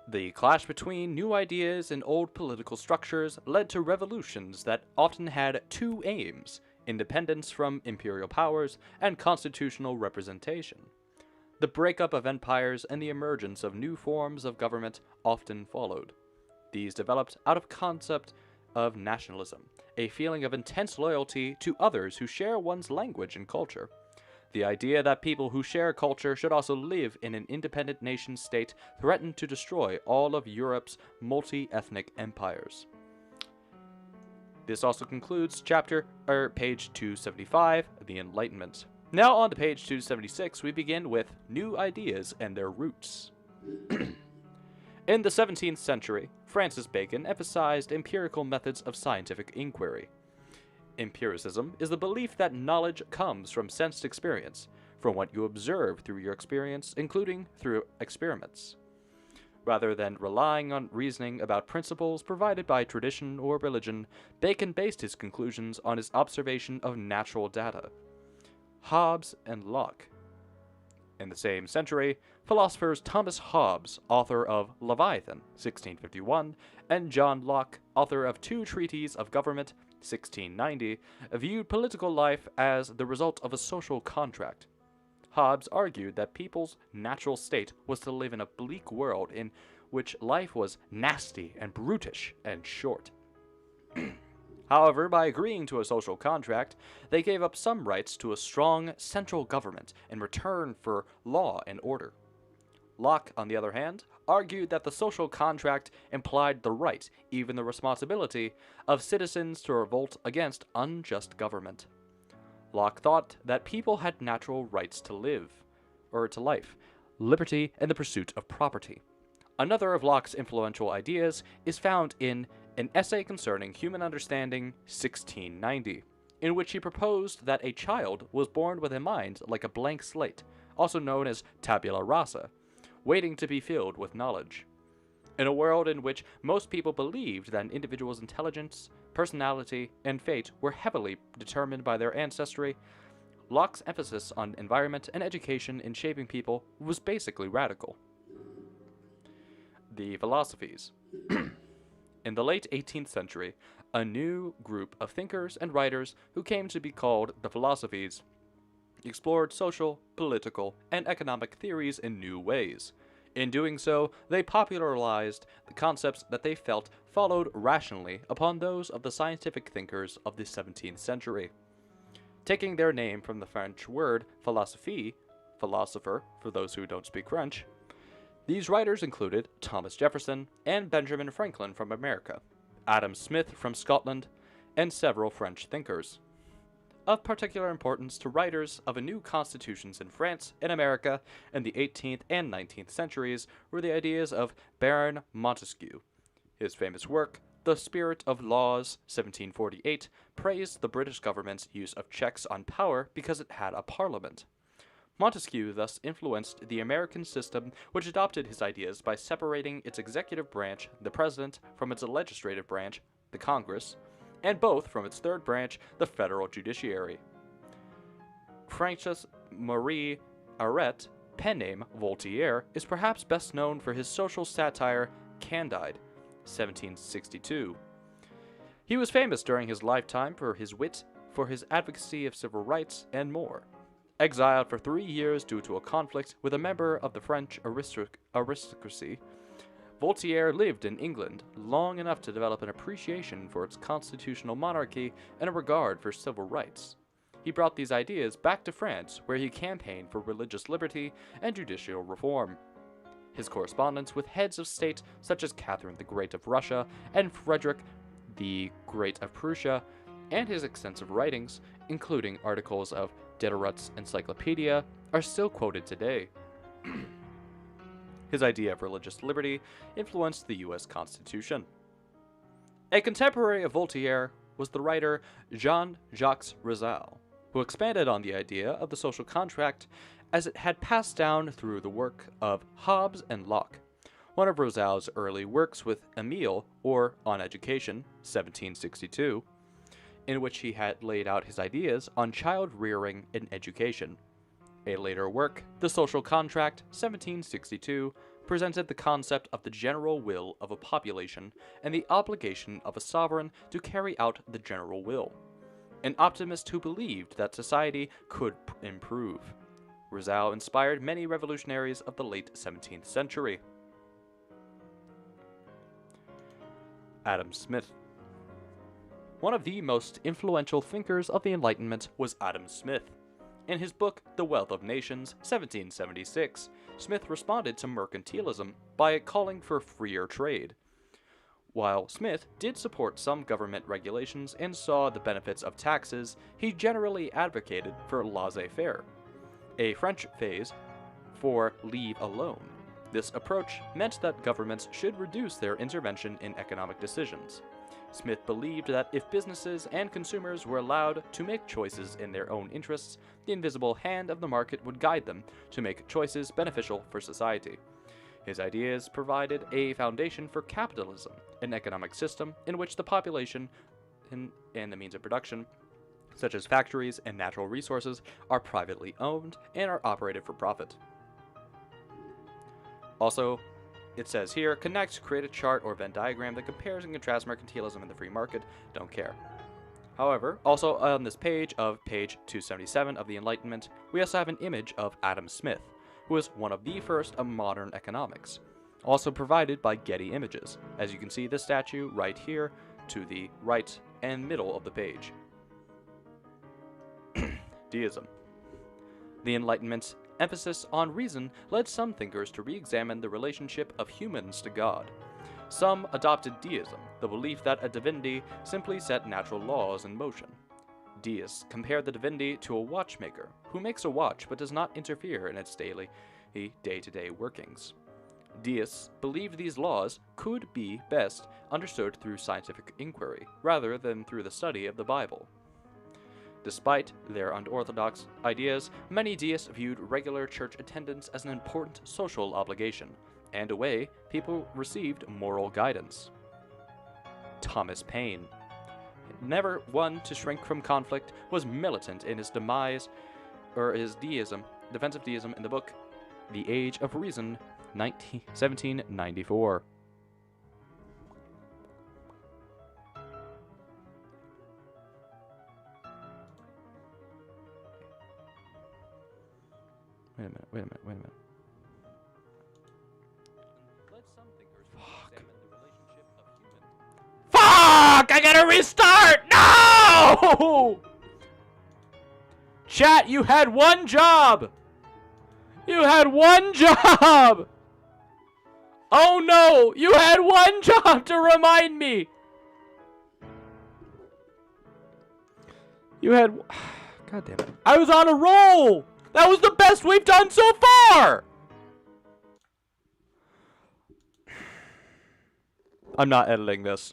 The clash between new ideas and old political structures led to revolutions that often had two aims: independence from imperial powers and constitutional representation. The breakup of empires and the emergence of new forms of government often followed. These developed out of concept of nationalism, a feeling of intense loyalty to others who share one's language and culture. The idea that people who share culture should also live in an independent nation-state threatened to destroy all of Europe's multi-ethnic empires. This also concludes page 275, The Enlightenment. Now on to page 276, we begin with new ideas and their roots. In the 17th century, Francis Bacon emphasized empirical methods of scientific inquiry. Empiricism is the belief that knowledge comes from sensed experience, from what you observe through your experience, including through experiments. Rather than relying on reasoning about principles provided by tradition or religion, Bacon based his conclusions on his observation of natural data. Hobbes and Locke. In the same century, philosophers Thomas Hobbes, author of Leviathan, 1651, and John Locke, author of Two Treatises of Government, 1690, viewed political life as the result of a social contract. Hobbes argued that people's natural state was to live in a bleak world in which life was nasty and brutish and short. However, by agreeing to a social contract, they gave up some rights to a strong central government in return for law and order. Locke, on the other hand, argued that the social contract implied the right, even the responsibility, of citizens to revolt against unjust government. Locke thought that people had natural rights to life, liberty, and the pursuit of property. Another of Locke's influential ideas is found in An Essay Concerning Human Understanding, 1690, in which he proposed that a child was born with a mind like a blank slate, also known as tabula rasa, waiting to be filled with knowledge. In a world in which most people believed that an individual's intelligence, personality, and fate were heavily determined by their ancestry, Locke's emphasis on environment and education in shaping people was basically radical. The philosophies. In the late 18th century, a new group of thinkers and writers who came to be called the philosophies explored social, political, and economic theories in new ways. In doing so, they popularized the concepts that they felt followed rationally upon those of the scientific thinkers of the 17th century. Taking their name from the French word philosophie, philosopher for those who don't speak French, these writers included Thomas Jefferson and Benjamin Franklin from America, Adam Smith from Scotland, and several French thinkers. Of particular importance to writers of new constitutions in France and America in the 18th and 19th centuries were the ideas of Baron Montesquieu. His famous work, The Spirit of Laws, 1748, praised the British government's use of checks on power because it had a parliament. Montesquieu thus influenced the American system, which adopted his ideas by separating its executive branch, the president, from its legislative branch, the Congress, and both from its third branch, the federal judiciary. Francis Marie Aret, pen name Voltaire, is perhaps best known for his social satire Candide, 1762. He was famous during his lifetime for his wit, for his advocacy of civil rights, and more. Exiled for 3 years due to a conflict with a member of the French aristocracy, Voltaire lived in England long enough to develop an appreciation for its constitutional monarchy and a regard for civil rights. He brought these ideas back to France, where he campaigned for religious liberty and judicial reform. His correspondence with heads of state such as Catherine the Great of Russia and Frederick the Great of Prussia, and his extensive writings, including articles of Diderot's Encyclopedia, are still quoted today. His idea of religious liberty influenced the U.S. Constitution. A contemporary of Voltaire was the writer Jean-Jacques Rousseau, who expanded on the idea of the social contract as it had passed down through the work of Hobbes and Locke. One of Rousseau's early works with Emile, or On Education, 1762, in which he had laid out his ideas on child rearing and education. A later work, The Social Contract, 1762, presented the concept of the general will of a population and the obligation of a sovereign to carry out the general will. An optimist who believed that society could improve. Rousseau inspired many revolutionaries of the late 17th century. Adam Smith. One of the most influential thinkers of the Enlightenment was Adam Smith. In his book, The Wealth of Nations, 1776, Smith responded to mercantilism by calling for freer trade. While Smith did support some government regulations and saw the benefits of taxes, he generally advocated for laissez-faire, a French phrase for leave alone. This approach meant that governments should reduce their intervention in economic decisions. Smith believed that if businesses and consumers were allowed to make choices in their own interests, the invisible hand of the market would guide them to make choices beneficial for society. His ideas provided a foundation for capitalism, an economic system in which the population and the means of production, such as factories and natural resources, are privately owned and are operated for profit. Also, it says here, connect, create a chart or Venn diagram that compares and contrasts mercantilism and the free market. Don't care. However, also on this page of page 277 of the Enlightenment, we also have an image of Adam Smith, who was one of the first of modern economics, also provided by Getty Images. As you can see, this statue right here to the right and middle of the page. Deism. The Enlightenment's emphasis on reason led some thinkers to re-examine the relationship of humans to God. Some adopted deism, the belief that a divinity simply set natural laws in motion. Deists compared the divinity to a watchmaker, who makes a watch but does not interfere in its daily, day-to-day workings. Deists believed these laws could be best understood through scientific inquiry, rather than through the study of the Bible. Despite their unorthodox ideas, many deists viewed regular church attendance as an important social obligation, and a way people received moral guidance. Thomas Paine, never one to shrink from conflict, was militant in his defense of deism in the book The Age of Reason, 1794. Wait a minute. Fuck! I gotta restart! No! Chat, you had one job! You had one job! Oh no! You had one job to remind me! You had... God damn it. I was on a roll! That was the best we've done so far! I'm not editing this.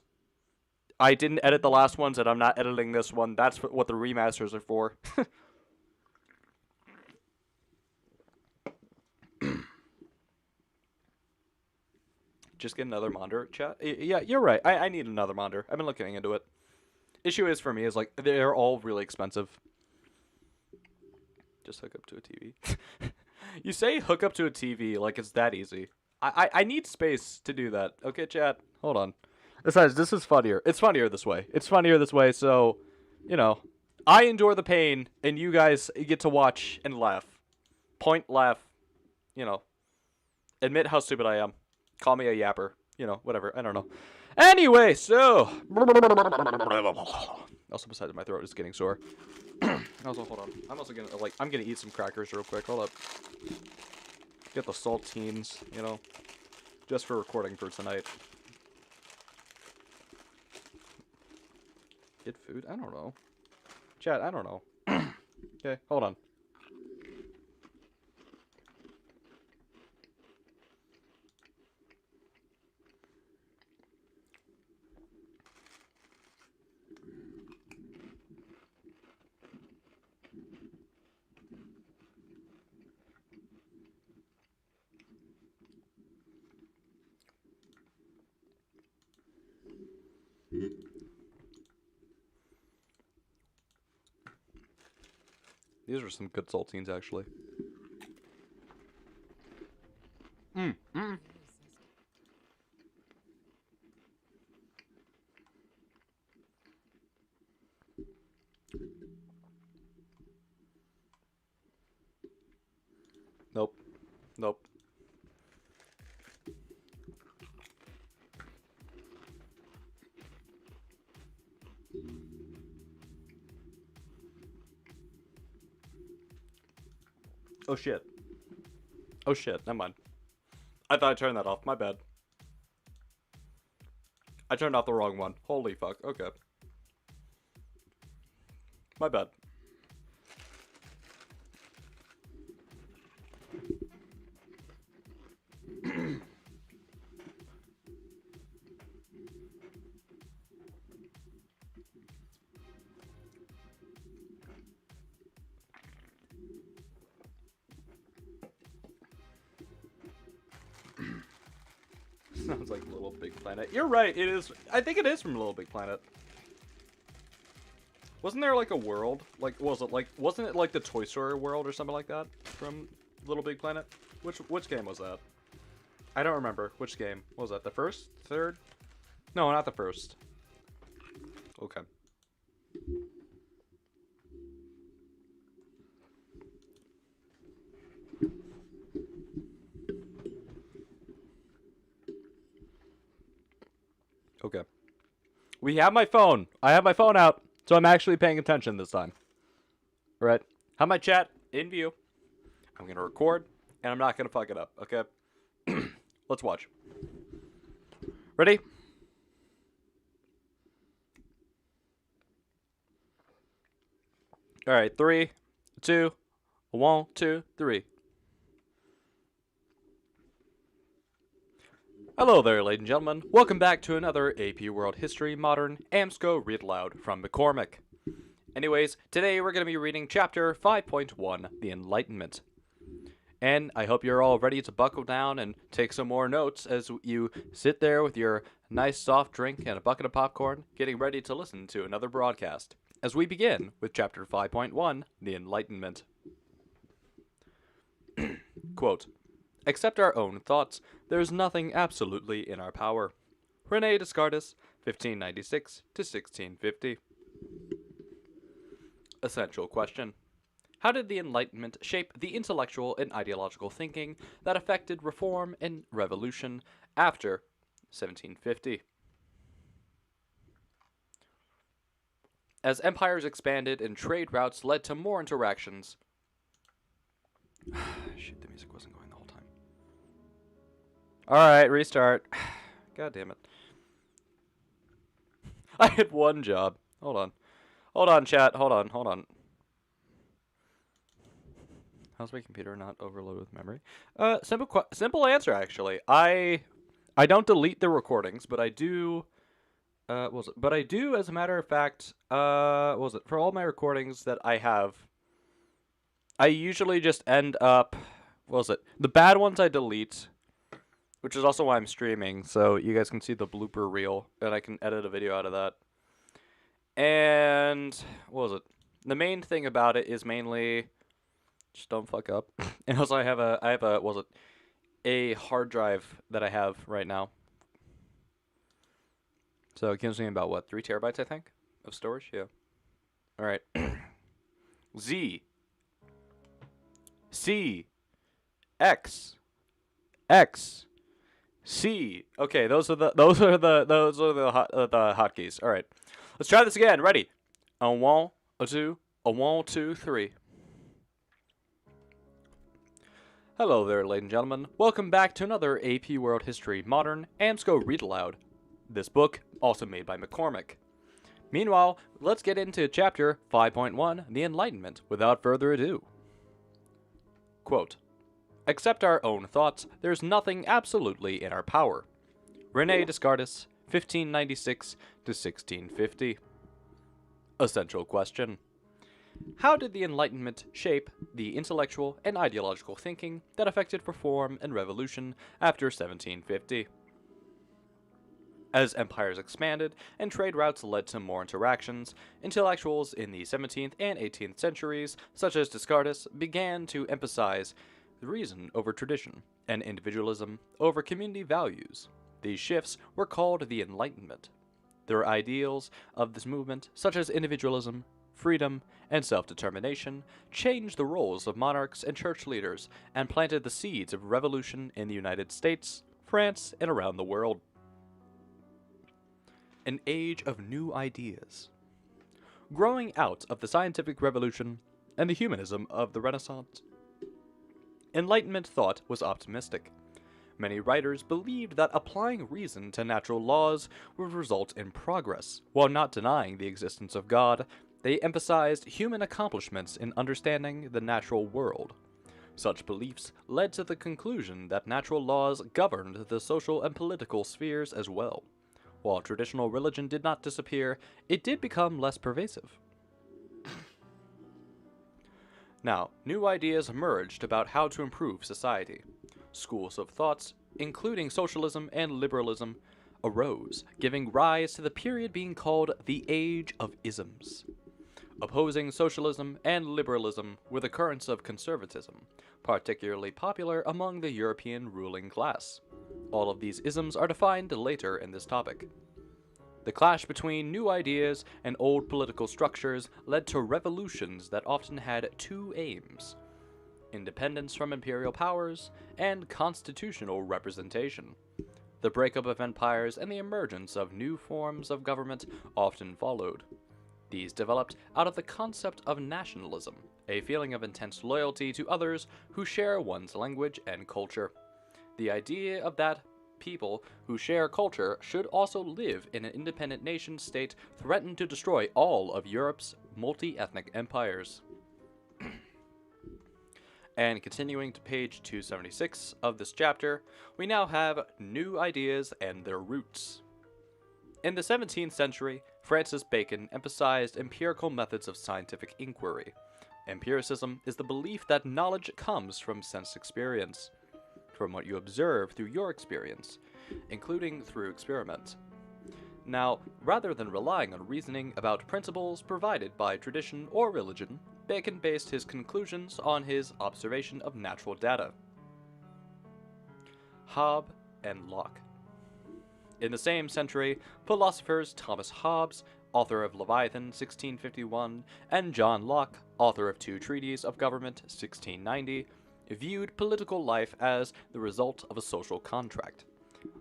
I didn't edit the last ones, and I'm not editing this one. That's what the remasters are for. Just get another monitor, chat. Yeah, you're right. I need another monitor. I've been looking into it. Issue is for me is like they're all really expensive. Just hook up to a TV. You say hook up to a TV like it's that easy. I need space to do that. Okay, chat. Hold on. Besides, this is funnier. It's funnier this way. It's funnier this way, so, you know, I endure the pain, and you guys get to watch and laugh. Point, laugh. You know. Admit how stupid I am. Call me a yapper. You know, whatever. I don't know. Anyway, so... Also, besides, my throat is getting sore. Also, hold on. I'm also gonna, I'm gonna eat some crackers real quick. Hold up. Get the saltines, you know, just for recording for tonight. Get food? I don't know. Chat, I don't know. Okay, hold on. These are some good saltines, actually. Nope. Nope. Oh shit. Oh shit, never mind. I thought I turned that off, my bad. I turned off the wrong one. Holy fuck, okay. My bad. Sounds like Little Big Planet. You're right, it is. I think it is from Little Big Planet. Wasn't there like a world? Like, wasn't it like the Toy Story world or something like that from Little Big Planet? Which game was that? I don't remember. Which game? What was that? The first? Third? No, not the first. Okay. Okay. We have my phone. I have my phone out, so I'm actually paying attention this time. All right. Have my chat in view. I'm going to record, and I'm not going to fuck it up, okay? Let's watch. Ready? All right. 3, 2, 1, 2, 3. Hello there, ladies and gentlemen. Welcome back to another AP World History Modern AMSCO Read Aloud from McCormick. Anyways, today we're going to be reading Chapter 5.1, The Enlightenment. And I hope you're all ready to buckle down and take some more notes as you sit there with your nice soft drink and a bucket of popcorn, getting ready to listen to another broadcast, as we begin with Chapter 5.1, The Enlightenment. Quote, "Except our own thoughts, there is nothing absolutely in our power." René Descartes, 1596 to 1650. Essential question. How did the Enlightenment shape the intellectual and ideological thinking that affected reform and revolution after 1750? As empires expanded and trade routes led to more interactions... Shit, the music wasn't going the whole time. Alright, restart. God damn it. I had one job. Hold on. Hold on, chat. Hold on. How's my computer not overloaded with memory? Simple answer, actually. I don't delete the recordings, but I do... But I do, as a matter of fact, for all my recordings that I have, I usually just end up... The bad ones I delete, which is also why I'm streaming, so you guys can see the blooper reel, and I can edit a video out of that. And, the main thing about it is mainly, just don't fuck up. And also I have a hard drive that I have right now. So it gives me about, 3 terabytes, I think, of storage? Yeah. Alright. Z. C. X. X. C. Okay, those are the hotkeys. All right, let's try this again. Ready? A 1, a 2, a 1, 2, 3. Hello there, ladies and gentlemen. Welcome back to another AP World History Modern AMSCO Read Aloud. This book also made by McCormick. Meanwhile, let's get into Chapter 5.1, The Enlightenment, without further ado. Quote. Except our own thoughts, there's nothing absolutely in our power. René Descartes, 1596 to 1650. Essential question. How did the Enlightenment shape the intellectual and ideological thinking that affected reform and revolution after 1750? As empires expanded and trade routes led to more interactions, intellectuals in the 17th and 18th centuries, such as Descartes, began to emphasize reason over tradition, and individualism over community values. These shifts were called the Enlightenment. Their ideals of this movement, such as individualism, freedom, and self-determination, changed the roles of monarchs and church leaders and planted the seeds of revolution in the United States, France, and around the world. An age of new ideas. Growing out of the scientific revolution and the humanism of the Renaissance, Enlightenment thought was optimistic. Many writers believed that applying reason to natural laws would result in progress. While not denying the existence of God, they emphasized human accomplishments in understanding the natural world. Such beliefs led to the conclusion that natural laws governed the social and political spheres as well. While traditional religion did not disappear, it did become less pervasive. Now, new ideas emerged about how to improve society. Schools of thoughts including socialism and liberalism, arose, giving rise to the period being called the Age of Isms. Opposing socialism and liberalism were the currents of conservatism, particularly popular among the European ruling class. All of these isms are defined later in this topic. The clash between new ideas and old political structures led to revolutions that often had two aims: independence from imperial powers and constitutional representation. The breakup of empires and the emergence of new forms of government often followed. These developed out of the concept of nationalism, a feeling of intense loyalty to others who share one's language and culture. The idea of that people who share culture should also live in an independent nation state threatened to destroy all of Europe's multi-ethnic empires. And continuing to page 276 of this chapter, we now have new ideas and their roots. In the 17th century, Francis Bacon emphasized empirical methods of scientific inquiry. Empiricism is the belief that knowledge comes from sense experience, from what you observe through your experience, including through experiment. Now, rather than relying on reasoning about principles provided by tradition or religion, Bacon based his conclusions on his observation of natural data. Hobbes and Locke. In the same century, philosophers Thomas Hobbes, author of Leviathan 1651, and John Locke, author of Two Treatises of Government 1690, viewed political life as the result of a social contract.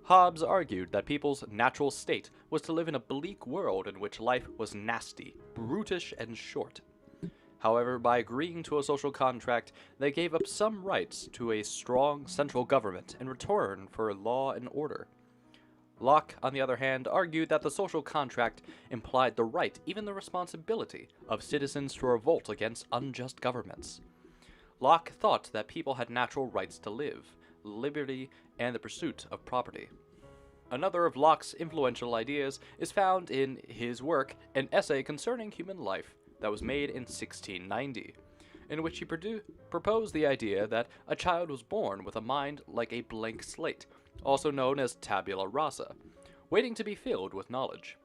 Hobbes argued that people's natural state was to live in a bleak world in which life was nasty, brutish, and short. However, by agreeing to a social contract, they gave up some rights to a strong central government in return for law and order. Locke, on the other hand, argued that the social contract implied the right, even the responsibility, of citizens to revolt against unjust governments. Locke thought that people had natural rights to live, liberty, and the pursuit of property. Another of Locke's influential ideas is found in his work, An Essay Concerning Human Life, that was made in 1690, in which he proposed the idea that a child was born with a mind like a blank slate, also known as tabula rasa, waiting to be filled with knowledge.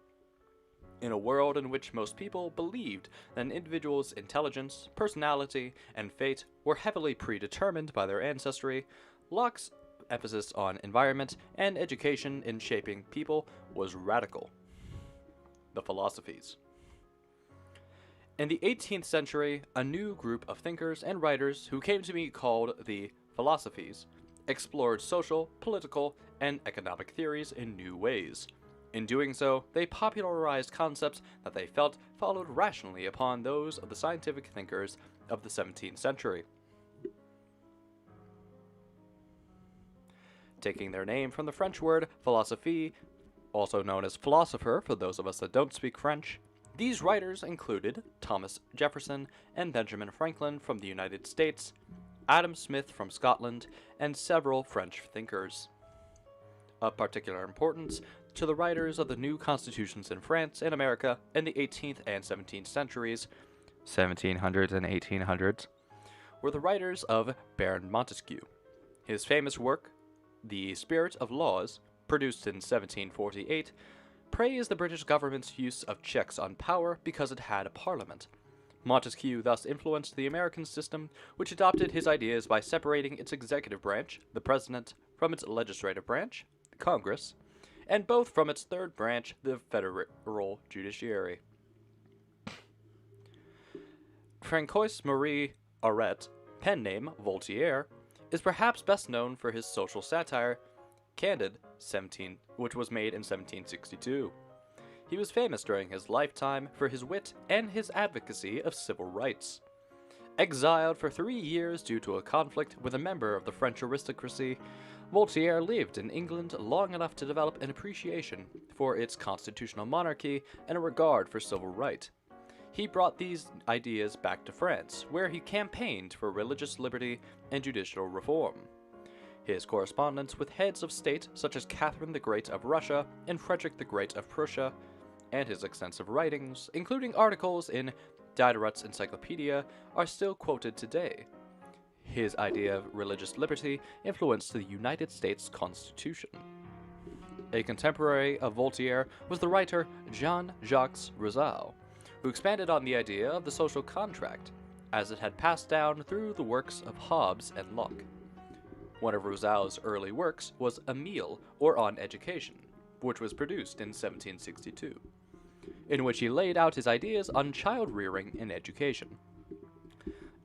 In a world in which most people believed that an individual's intelligence, personality, and fate were heavily predetermined by their ancestry, Locke's emphasis on environment and education in shaping people was radical. The philosophies. In the 18th century, a new group of thinkers and writers who came to be called the philosophies explored social, political, and economic theories in new ways. In doing so, they popularized concepts that they felt followed rationally upon those of the scientific thinkers of the 17th century. Taking their name from the French word philosophie, also known as philosopher for those of us that don't speak French, these writers included Thomas Jefferson and Benjamin Franklin from the United States, Adam Smith from Scotland, and several French thinkers. Of particular importance to the writers of the new constitutions in France and America in the 18th and 17th centuries, 1700s and 1800s, were the writers of Baron Montesquieu. His famous work, The Spirit of Laws, produced in 1748, praised the British government's use of checks on power because it had a parliament. Montesquieu thus influenced the American system, which adopted his ideas by separating its executive branch, the president, from its legislative branch, the Congress, and both from its third branch, the federal judiciary. Francois-Marie Aret, pen name Voltaire, is perhaps best known for his social satire, Candide, which was made in 1762. He was famous during his lifetime for his wit and his advocacy of civil rights. Exiled for 3 years due to a conflict with a member of the French aristocracy, Voltaire lived in England long enough to develop an appreciation for its constitutional monarchy and a regard for civil right. He brought these ideas back to France, where he campaigned for religious liberty and judicial reform. His correspondence with heads of state such as Catherine the Great of Russia and Frederick the Great of Prussia, and his extensive writings, including articles in Diderot's Encyclopedia, are still quoted today. His idea of religious liberty influenced the United States Constitution. A contemporary of Voltaire was the writer Jean-Jacques Rousseau, who expanded on the idea of the social contract, as it had passed down through the works of Hobbes and Locke. One of Rousseau's early works was Emile, or On Education, which was produced in 1762, in which he laid out his ideas on child rearing and education.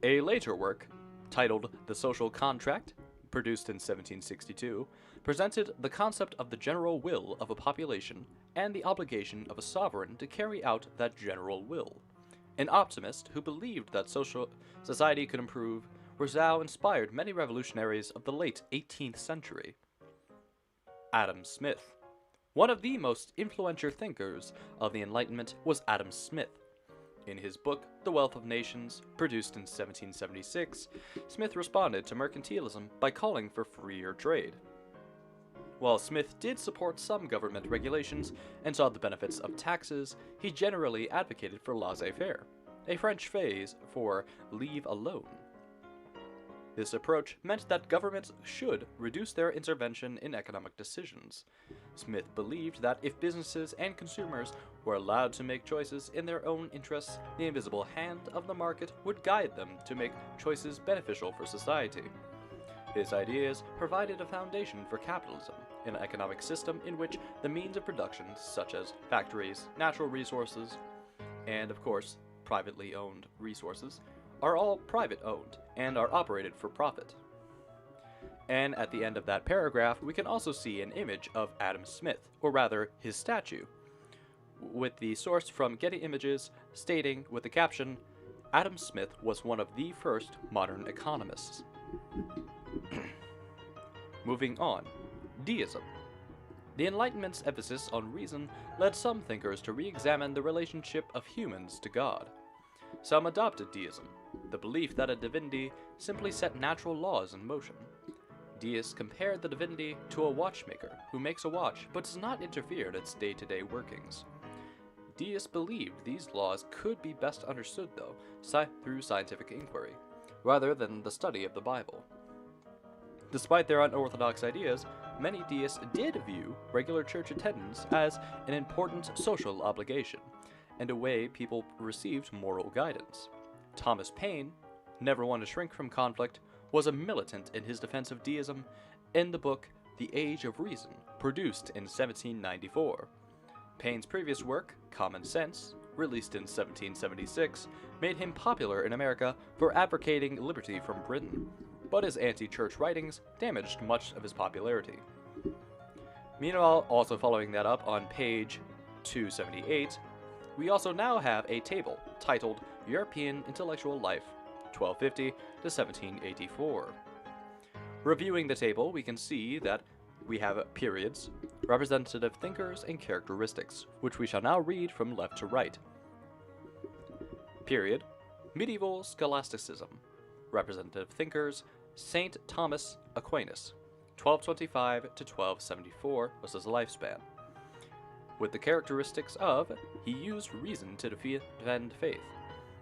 A later work, titled The Social Contract, produced in 1762, presented the concept of the general will of a population and the obligation of a sovereign to carry out that general will. An optimist who believed that society could improve, Rousseau inspired many revolutionaries of the late 18th century. Adam Smith. One of the most influential thinkers of the Enlightenment was Adam Smith. In his book, The Wealth of Nations, produced in 1776, Smith responded to mercantilism by calling for freer trade. While Smith did support some government regulations and saw the benefits of taxes, he generally advocated for laissez-faire, a French phrase for leave alone. This approach meant that governments should reduce their intervention in economic decisions. Smith believed that if businesses and consumers were allowed to make choices in their own interests, the invisible hand of the market would guide them to make choices beneficial for society. His ideas provided a foundation for capitalism, an economic system in which the means of production, such as factories, natural resources, and of course, privately owned resources, are all private owned and are operated for profit. And at the end of that paragraph, we can also see an image of Adam Smith, or rather his statue, with the source from Getty Images stating with the caption, Adam Smith was one of the first modern economists. Moving on, deism. The Enlightenment's emphasis on reason led some thinkers to re-examine the relationship of humans to God. Some adopted deism, the belief that a divinity simply set natural laws in motion. Deists compared the divinity to a watchmaker who makes a watch but does not interfere in its day-to-day workings. Deists believed these laws could be best understood, though, through scientific inquiry, rather than the study of the Bible. Despite their unorthodox ideas, many deists did view regular church attendance as an important social obligation, and a way people received moral guidance. Thomas Paine, never one to shrink from conflict, was a militant in his defense of deism in the book The Age of Reason, produced in 1794. Paine's previous work, Common Sense, released in 1776, made him popular in America for advocating liberty from Britain, but his anti-church writings damaged much of his popularity. Meanwhile, also following that up on page 278, we also now have a table titled European Intellectual Life, 1250 to 1784. Reviewing the table, we can see that we have periods, representative thinkers, and characteristics, which we shall now read from left to right. Period. Medieval scholasticism. Representative thinkers, Saint Thomas Aquinas, 1225 to 1274 was his lifespan. With the characteristics of, he used reason to defend faith.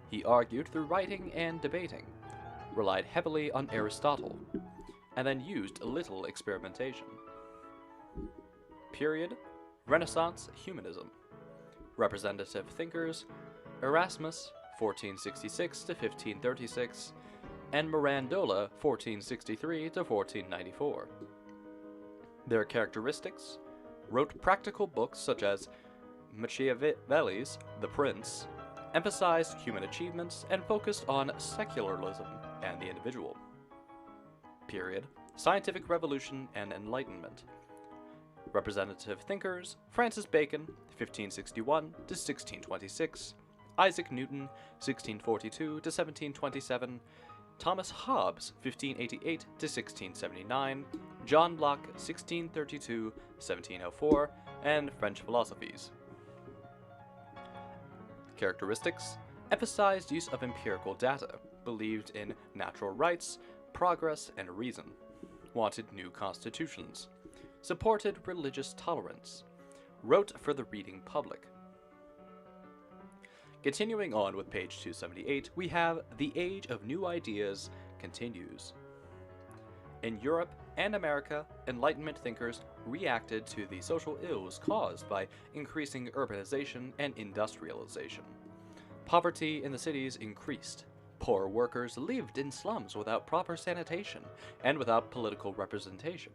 He argued through writing and debating, relied heavily on Aristotle, and then used little experimentation. Period. Renaissance humanism. Representative thinkers, Erasmus, 1466 to 1536, and Mirandola, 1463 to 1494. Their characteristics: wrote practical books such as Machiavelli's The Prince, emphasized human achievements, and focused on secularism and the individual. Period. Scientific revolution and enlightenment. Representative thinkers, Francis Bacon, 1561 to 1626, Isaac Newton, 1642 to 1727, Thomas Hobbes, 1588 to 1679, John Locke, 1632 to 1704, and French philosophies. Characteristics: emphasized use of empirical data, believed in natural rights, progress, and reason, wanted new constitutions, supported religious tolerance, wrote for the reading public. Continuing on with page 278, we have The Age of New Ideas, continues. In Europe and America, Enlightenment thinkers reacted to the social ills caused by increasing urbanization and industrialization. Poverty in the cities increased. Poor workers lived in slums without proper sanitation and without political representation.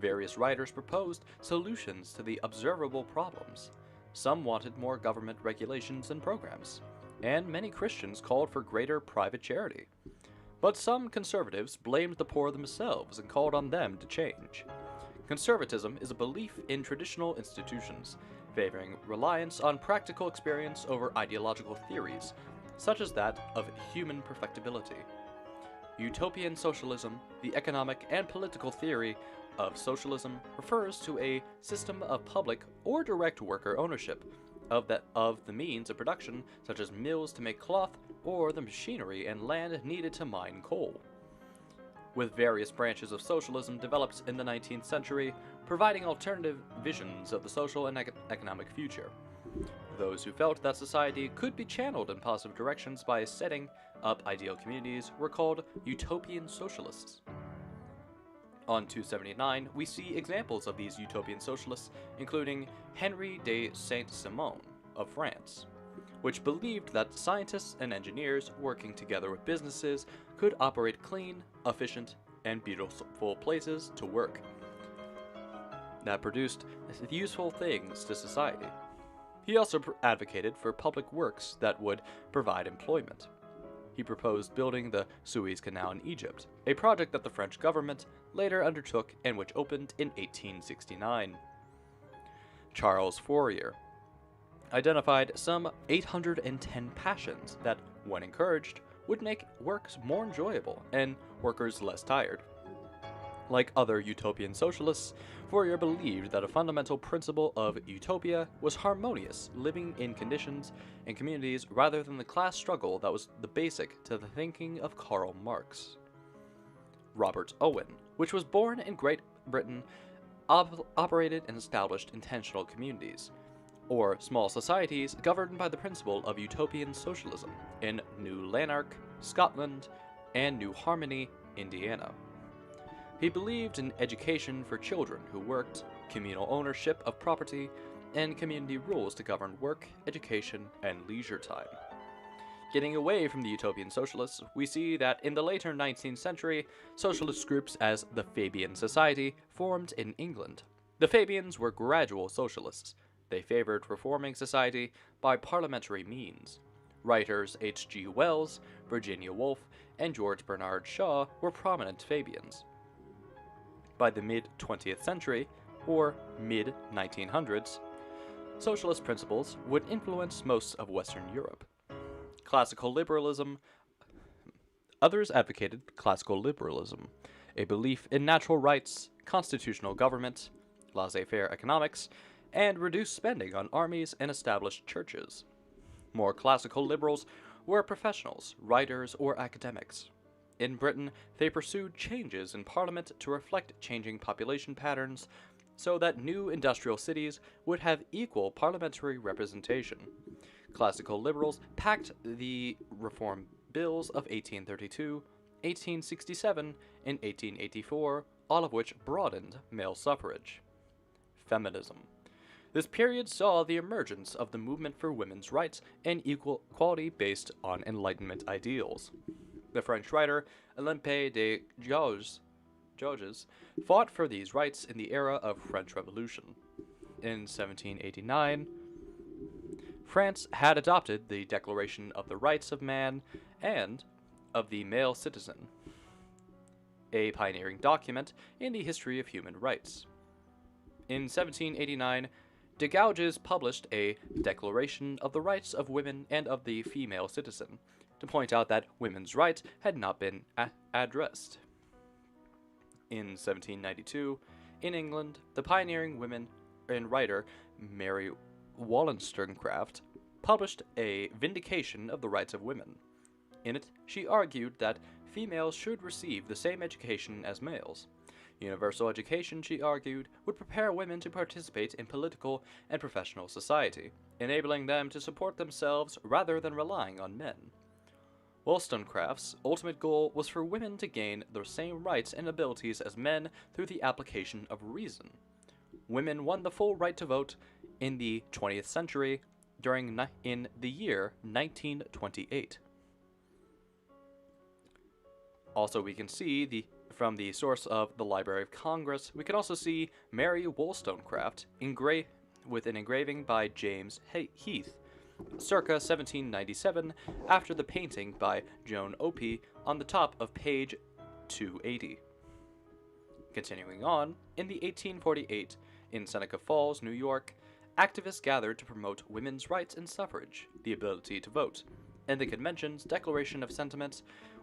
Various writers proposed solutions to the observable problems. Some wanted more government regulations and programs, and many Christians called for greater private charity. But some conservatives blamed the poor themselves and called on them to change. Conservatism is a belief in traditional institutions, favoring reliance on practical experience over ideological theories, such as that of human perfectibility. Utopian socialism, the economic and political theory of socialism, refers to a system of public or direct worker ownership of the means of production, such as mills to make cloth or the machinery and land needed to mine coal. With various branches of socialism developed in the 19th century, providing alternative visions of the social and economic future. Those who felt that society could be channeled in positive directions by setting up ideal communities were called utopian socialists. On 279, we see examples of these utopian socialists, including Henri de Saint-Simon of France, which believed that scientists and engineers working together with businesses could operate clean, efficient, and beautiful places to work that produced useful things to society. He also advocated for public works that would provide employment. He proposed building the Suez Canal in Egypt, a project that the French government later undertook and which opened in 1869. Charles Fourier identified some 810 passions that, when encouraged, would make works more enjoyable and workers less tired. Like other utopian socialists, Fourier believed that a fundamental principle of utopia was harmonious living in conditions and communities rather than the class struggle that was the basic to the thinking of Karl Marx. Robert Owen, which was born in Great Britain, operated and established intentional communities, or small societies governed by the principle of utopian socialism in New Lanark, Scotland, and New Harmony, Indiana. He believed in education for children who worked, communal ownership of property, and community rules to govern work, education, and leisure time. Getting away from the utopian socialists, we see that in the later 19th century, socialist groups as the Fabian Society formed in England. The Fabians were gradual socialists. They favored reforming society by parliamentary means. Writers H.G. Wells, Virginia Woolf, and George Bernard Shaw were prominent Fabians. By the mid-20th century, or mid-1900s, socialist principles would influence most of Western Europe. Classical liberalism. Others advocated classical liberalism, a belief in natural rights, constitutional government, laissez-faire economics, and reduced spending on armies and established churches. More classical liberals were professionals, writers, or academics. In Britain, they pursued changes in Parliament to reflect changing population patterns so that new industrial cities would have equal parliamentary representation. Classical liberals packed the Reform Bills of 1832, 1867, and 1884, all of which broadened male suffrage. Feminism. This period saw the emergence of the movement for women's rights and equality based on Enlightenment ideals. The French writer Olympe de Gouges fought for these rights in the era of French Revolution. In 1789, France had adopted the Declaration of the Rights of Man and of the Male Citizen, a pioneering document in the history of human rights. In 1789, de Gouges published a Declaration of the Rights of Women and of the Female Citizen, to point out that women's rights had not been addressed. In 1792, in England, the pioneering woman and writer Mary Wollstonecraft published a Vindication of the Rights of Women. In it, she argued that females should receive the same education as males. Universal education, she argued, would prepare women to participate in political and professional society, enabling them to support themselves rather than relying on men. Wollstonecraft's ultimate goal was for women to gain the same rights and abilities as men through the application of reason. Women won the full right to vote in the 20th century in the year 1928. Also, we can see from the source of the Library of Congress, we can also see Mary Wollstonecraft with an engraving by James Heath, circa 1797, after the painting by Joan Opie on the top of page 280. Continuing on, in the 1848, in Seneca Falls, New York, activists gathered to promote women's rights and suffrage, the ability to vote, and the convention's Declaration of Sentiments.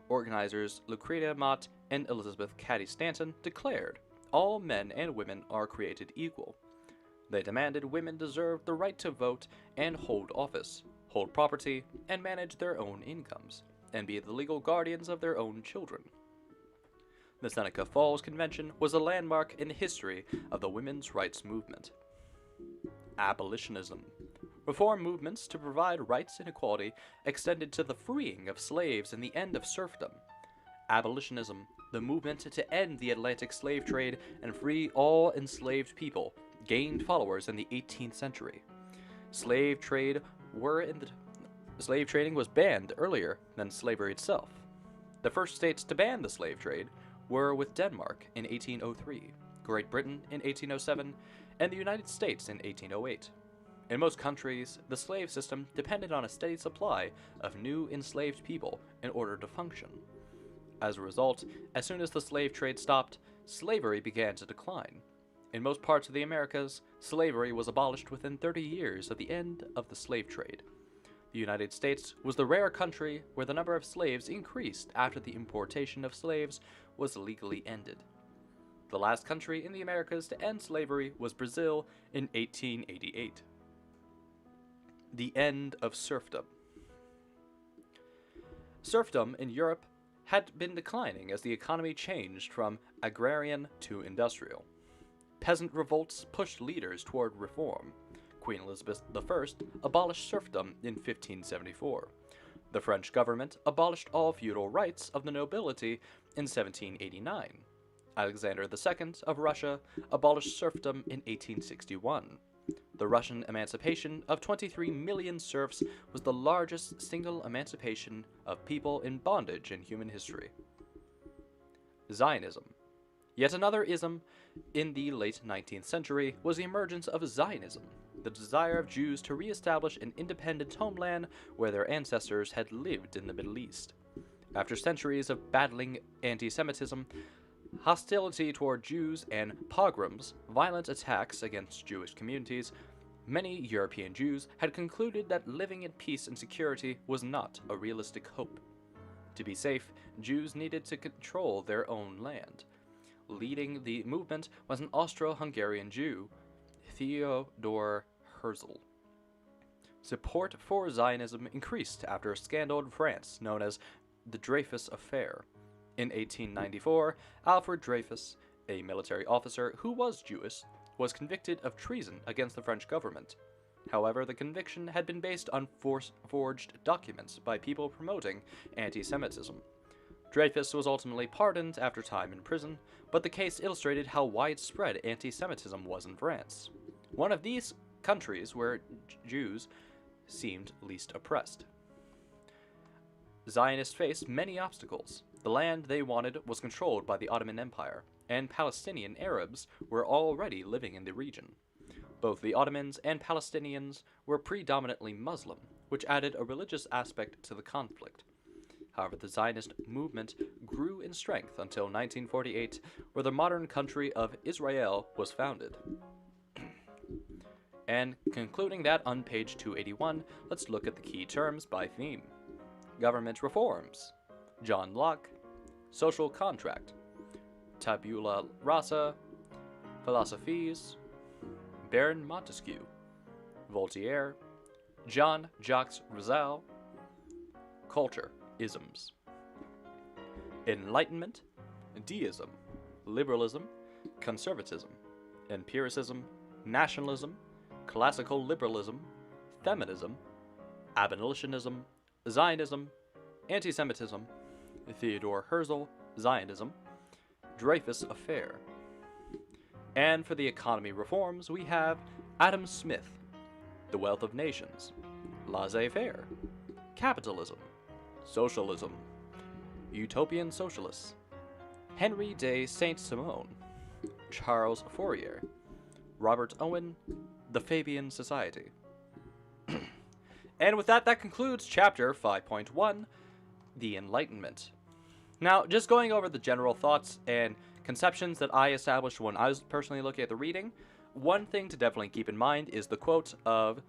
Organizers Lucretia Mott and Elizabeth Cady Stanton declared, all men and women are created equal. They demanded women deserved the right to vote and hold office, hold property, and manage their own incomes, and be the legal guardians of their own children. The Seneca Falls Convention was a landmark in the history of the women's rights movement. Abolitionism. Reform movements to provide rights and equality extended to the freeing of slaves and the end of serfdom. Abolitionism, the movement to end the Atlantic slave trade and free all enslaved people, gained followers in the 18th century. Slave trading was banned earlier than slavery itself. The first states to ban the slave trade were with Denmark in 1803, Great Britain in 1807, and the United States in 1808. In most countries, the slave system depended on a steady supply of new enslaved people in order to function. As a result, as soon as the slave trade stopped, slavery began to decline. In most parts of the Americas, slavery was abolished within 30 years of the end of the slave trade. The United States was the rare country where the number of slaves increased after the importation of slaves was legally ended. The last country in the Americas to end slavery was Brazil in 1888. The end of serfdom. Serfdom in Europe had been declining as the economy changed from agrarian to industrial. Peasant revolts pushed leaders toward reform. Queen Elizabeth I abolished serfdom in 1574. The French government abolished all feudal rights of the nobility in 1789. Alexander II of Russia abolished serfdom in 1861. The Russian emancipation of 23 million serfs was the largest single emancipation of people in bondage in human history. Zionism. Yet another ism in the late 19th century was the emergence of Zionism, the desire of Jews to re-establish an independent homeland where their ancestors had lived in the Middle East. After centuries of battling anti-Semitism, hostility toward Jews, and pogroms, violent attacks against Jewish communities, many European Jews had concluded that living in peace and security was not a realistic hope. To be safe, Jews needed to control their own land. Leading the movement was an Austro-Hungarian Jew, Theodor Herzl. Support for Zionism increased after a scandal in France known as the Dreyfus Affair. In 1894, Alfred Dreyfus, a military officer who was Jewish, was convicted of treason against the French government. However, the conviction had been based on forged documents by people promoting anti-Semitism. Dreyfus was ultimately pardoned after time in prison, but the case illustrated how widespread anti-Semitism was in France, one of these countries where Jews seemed least oppressed. Zionists faced many obstacles. The land they wanted was controlled by the Ottoman Empire, and Palestinian Arabs were already living in the region. Both the Ottomans and Palestinians were predominantly Muslim, which added a religious aspect to the conflict. However, the Zionist movement grew in strength until 1948, where the modern country of Israel was founded. And concluding that on page 281, let's look at the key terms by theme. Government reforms. John Locke. Social contract. Tabula rasa. Philosophies. Baron Montesquieu. Voltaire. Jean-Jacques Rousseau. Culture. Isms. Enlightenment. Deism. Liberalism. Conservatism. Empiricism. Nationalism. Classical liberalism. Feminism. Abolitionism. Zionism. Anti-Semitism, Theodore Herzl, Zionism, Dreyfus Affair. And for the economy reforms, we have Adam Smith, The Wealth of Nations, Laissez-faire, Capitalism, Socialism, Utopian Socialists, Henry de Saint-Simon, Charles Fourier, Robert Owen, The Fabian Society. And with that, that concludes Chapter 5.1, The Enlightenment. Now, just going over the general thoughts and conceptions that I established when I was personally looking at the reading, one thing to definitely keep in mind is the quote of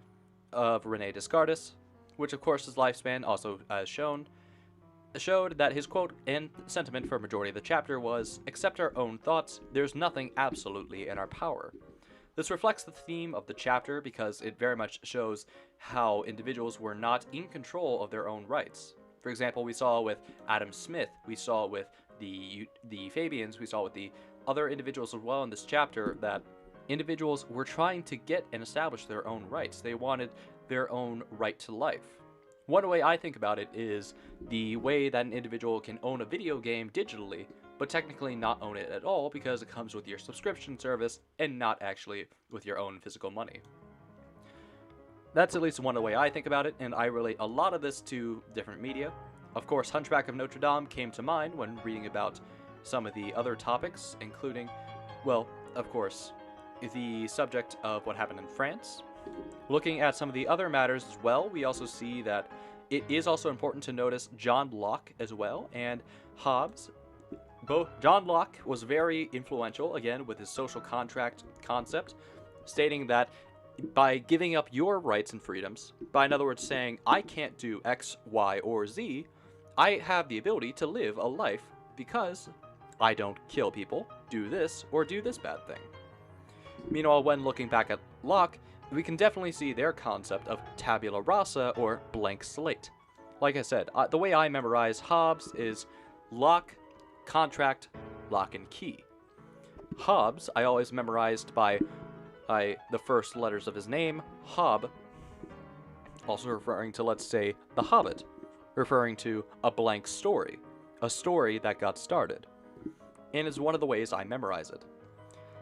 René Descartes, which of course his lifespan also, as showed that his quote and sentiment for a majority of the chapter was, "Accept our own thoughts, there's nothing absolutely in our power." This reflects the theme of the chapter because it very much shows how individuals were not in control of their own rights. For example, we saw with Adam Smith, we saw with the Fabians, we saw with the other individuals as well in this chapter that individuals were trying to get and establish their own rights. They wanted their own right to life. One way I think about it is the way that an individual can own a video game digitally, but technically not own it at all because it comes with your subscription service and not actually with your own physical money. That's at least one way I think about it, and I relate a lot of this to different media. Of course, Hunchback of Notre Dame came to mind when reading about some of the other topics, including, well, of course, the subject of what happened in France. Looking at some of the other matters as well, we also see that it is also important to notice John Locke as well, and Hobbes. John Locke was very influential, again, with his social contract concept, stating that by giving up your rights and freedoms, by in other words saying, I can't do X, Y, or Z, I have the ability to live a life because I don't kill people, do this, or do this bad thing. Meanwhile, when looking back at Locke, we can definitely see their concept of tabula rasa, or blank slate. Like I said, the way I memorize Hobbes is Locke, contract, lock and key. Hobbes, I always memorized by the first letters of his name, Hob, also referring to, let's say, The Hobbit, referring to a blank story, a story that got started, and is one of the ways I memorize it.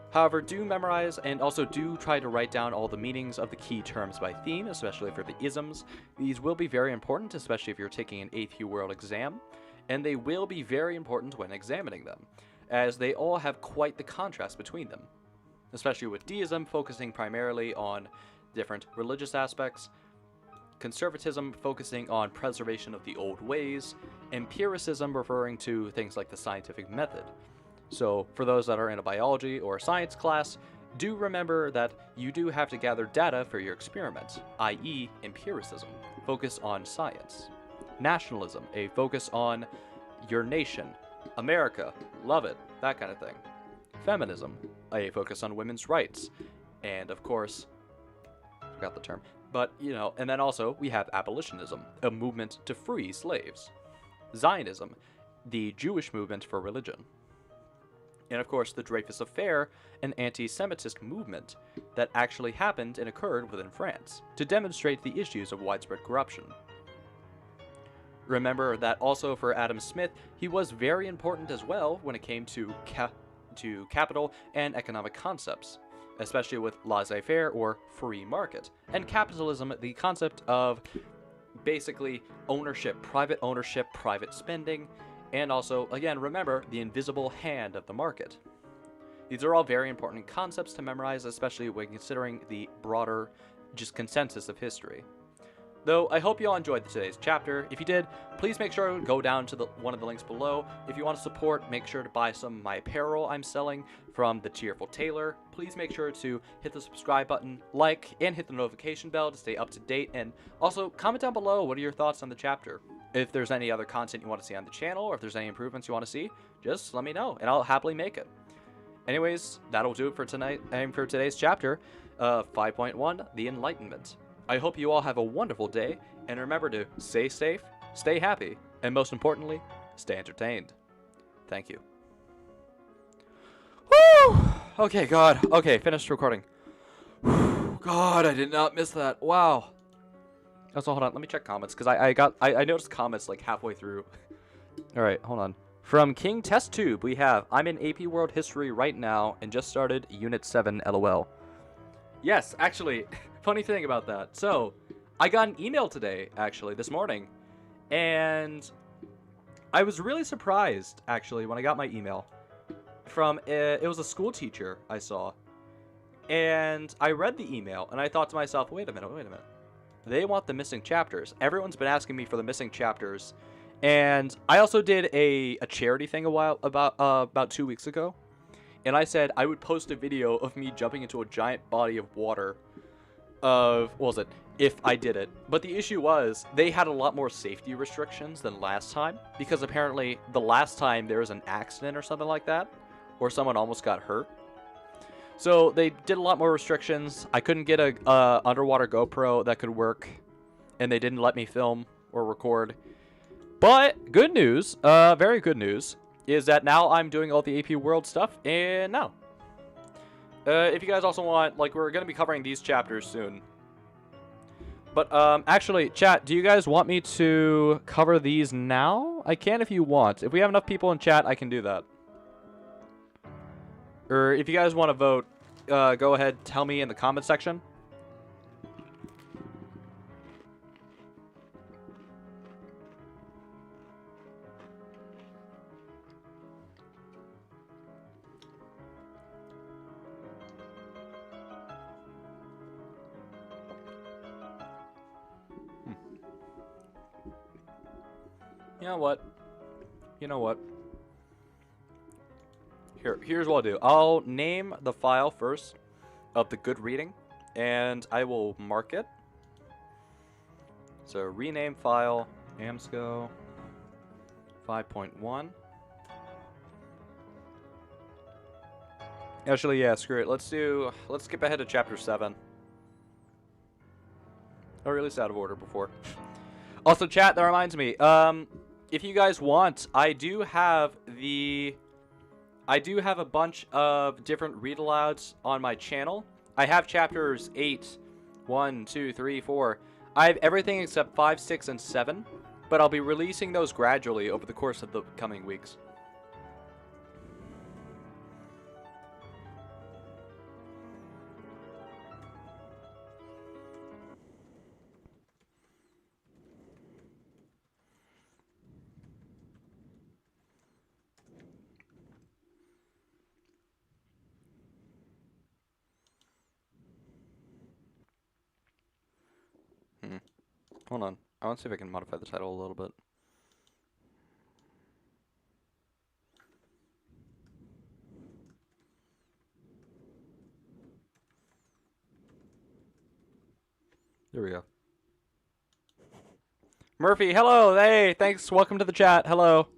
However, do memorize and also do try to write down all the meanings of the key terms by theme, especially for the isms. These will be very important, especially if you're taking an AP World exam, and they will be very important when examining them, as they all have quite the contrast between them, especially with deism focusing primarily on different religious aspects, conservatism focusing on preservation of the old ways, empiricism referring to things like the scientific method. So for those that are in a biology or a science class, do remember that you do have to gather data for your experiments, i.e. empiricism, focus on science. Nationalism, a focus on your nation, America, love it, that kind of thing. Feminism, a focus on women's rights, and of course, forgot the term, but and then also we have abolitionism, a movement to free slaves. Zionism, the Jewish movement for religion. And of course, the Dreyfus Affair, an anti-Semitist movement that actually happened and occurred within France to demonstrate the issues of widespread corruption. Remember that also for Adam Smith, he was very important as well when it came to capital and economic concepts, especially with laissez-faire or free market, and capitalism, the concept of basically ownership, private spending, and also, again, remember the invisible hand of the market. These are all very important concepts to memorize, especially when considering the broader just consensus of history. Though, I hope you all enjoyed today's chapter. If you did, please make sure to go down to one of the links below. If you want to support, make sure to buy some of my apparel I'm selling from the Cheerful Tailor. Please make sure to hit the subscribe button, like, and hit the notification bell to stay up to date. And also, comment down below what are your thoughts on the chapter. If there's any other content you want to see on the channel, or if there's any improvements you want to see, just let me know, and I'll happily make it. Anyways, that'll do it for tonight and for today's chapter, 5.1, The Enlightenment. I hope you all have a wonderful day, and remember to stay safe, stay happy, and most importantly, stay entertained. Thank you. Woo! Okay, God. Okay, finished recording. Whew, God, I did not miss that. Wow. Also, hold on. Let me check comments because I noticed comments like halfway through. All right, hold on. From King Test Tube, we have I'm in AP World History right now and just started Unit 7. LOL. Yes, actually, funny thing about that. So, I got an email today, actually, this morning, and I was really surprised, actually, when I got my email from it was a school teacher I saw, and I read the email and I thought to myself, wait a minute. They want the missing chapters. Everyone's been asking me for the missing chapters. And I also did a charity thing about 2 weeks ago. And I said I would post a video of me jumping into a giant body of water if I did it. But the issue was they had a lot more safety restrictions than last time, because apparently the last time there was an accident or something like that, or someone almost got hurt. So they did a lot more restrictions. I couldn't get a underwater GoPro that could work, and they didn't let me film or record. But good news, very good news, is that now I'm doing all the AP World stuff, and now. If you guys also want, like, we're going to be covering these chapters soon. But, actually, chat, do you guys want me to cover these now? I can if you want. If we have enough people in chat, I can do that. Or if you guys want to vote, go ahead, tell me in the comment section. You know what? Here's what I'll do. I'll name the file first of the good reading, and I will mark it. So rename file, AMSCO 5.1. Actually, yeah, screw it. Let's skip ahead to chapter 7. Or at least out of order before. Also, chat, that reminds me. If you guys want, I do have a bunch of different read-alouds on my channel. I have chapters 8, 1, 2, 3, 4. I have everything except 5, 6, and 7, but I'll be releasing those gradually over the course of the coming weeks. Hold on. I want to see if I can modify the title a little bit. There we go. Murphy, hello. Hey, thanks. Welcome to the chat. Hello.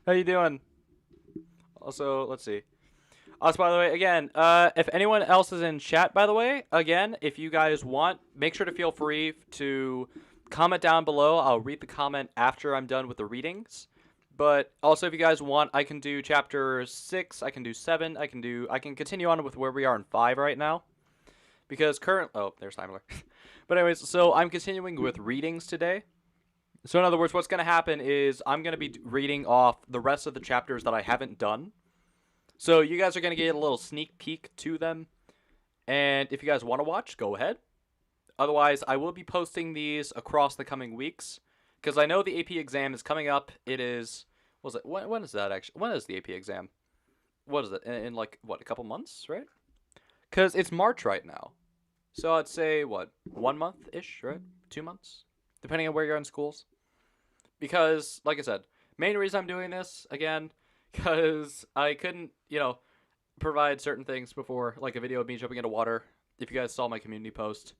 How you doing? Also, let's see. Also, by the way, again, if anyone else is in chat, by the way, again, if you guys want, make sure to feel free to comment down below. I'll read the comment after I'm done with the readings. But also, if you guys want, I can do chapter 6, I can do 7, I can continue on with where we are in 5 right now. Because there's Timler. But anyways, so I'm continuing with readings today. So in other words, what's going to happen is I'm going to be reading off the rest of the chapters that I haven't done. So you guys are going to get a little sneak peek to them. And if you guys want to watch, go ahead. Otherwise, I will be posting these across the coming weeks. Because I know the AP exam is coming up. It is... When is that actually? When is the AP exam? What is it? In like, what, a couple months, right? Because it's March right now. So I'd say, what, 1 month-ish, right? 2 months? Depending on where you're in schools. Because, like I said, main reason I'm doing this, again, because I couldn't, provide certain things before, like a video of me jumping into water, if you guys saw my community post.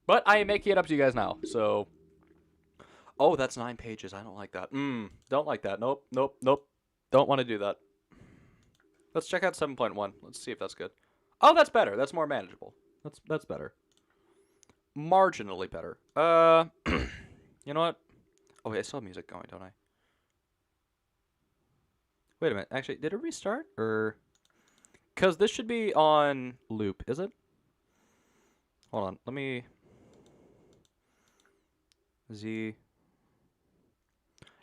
But I am making it up to you guys now, so... Oh, that's 9 pages. I don't like that. Don't like that. Nope. Don't want to do that. Let's check out 7.1. Let's see if that's good. Oh, that's better. That's more manageable. That's better. Marginally better. You know what? Oh, wait, I still have music going, don't I? Wait a minute. Actually, did it restart? Or... Because this should be on loop, is it? Hold on. Let me... Z.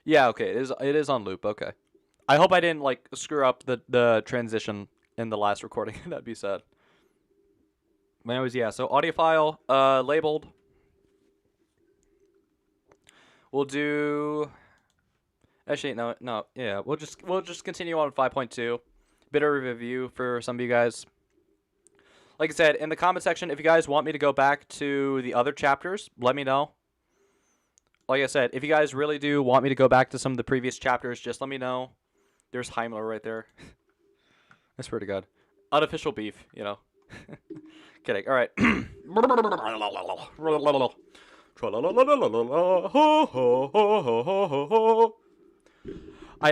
Yeah, okay, it is on loop. Okay. I hope I didn't like screw up the transition in the last recording. That'd be sad. But anyways, yeah. So audio file labeled. We'll do. Actually, no. Yeah, we'll just continue on 5.2. Bit of a review for some of you guys. Like I said, in the comment section, if you guys want me to go back to the other chapters, let me know. Like I said, if you guys really do want me to go back to some of the previous chapters, just let me know. There's Heimler right there. I swear to God. Unofficial beef, you know. Kidding. All right. I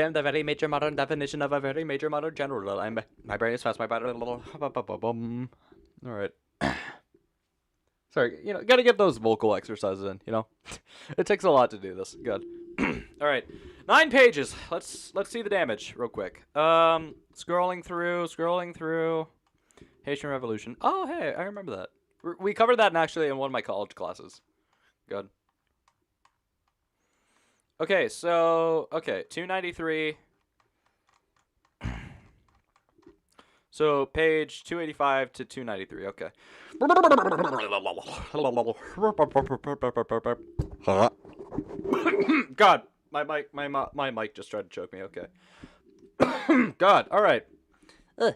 am the very major modern definition of a very major modern general. My brain is fast. My body. All right. Sorry, gotta get those vocal exercises in. It takes a lot to do this. Good. All right, 9 pages. Let's see the damage real quick. Scrolling through. Haitian Revolution. Oh, hey, I remember that. We covered that actually in one of my college classes. Good. Okay, so 293. So page 285 to 293. Okay. God, my mic just tried to choke me. Okay. God. All right.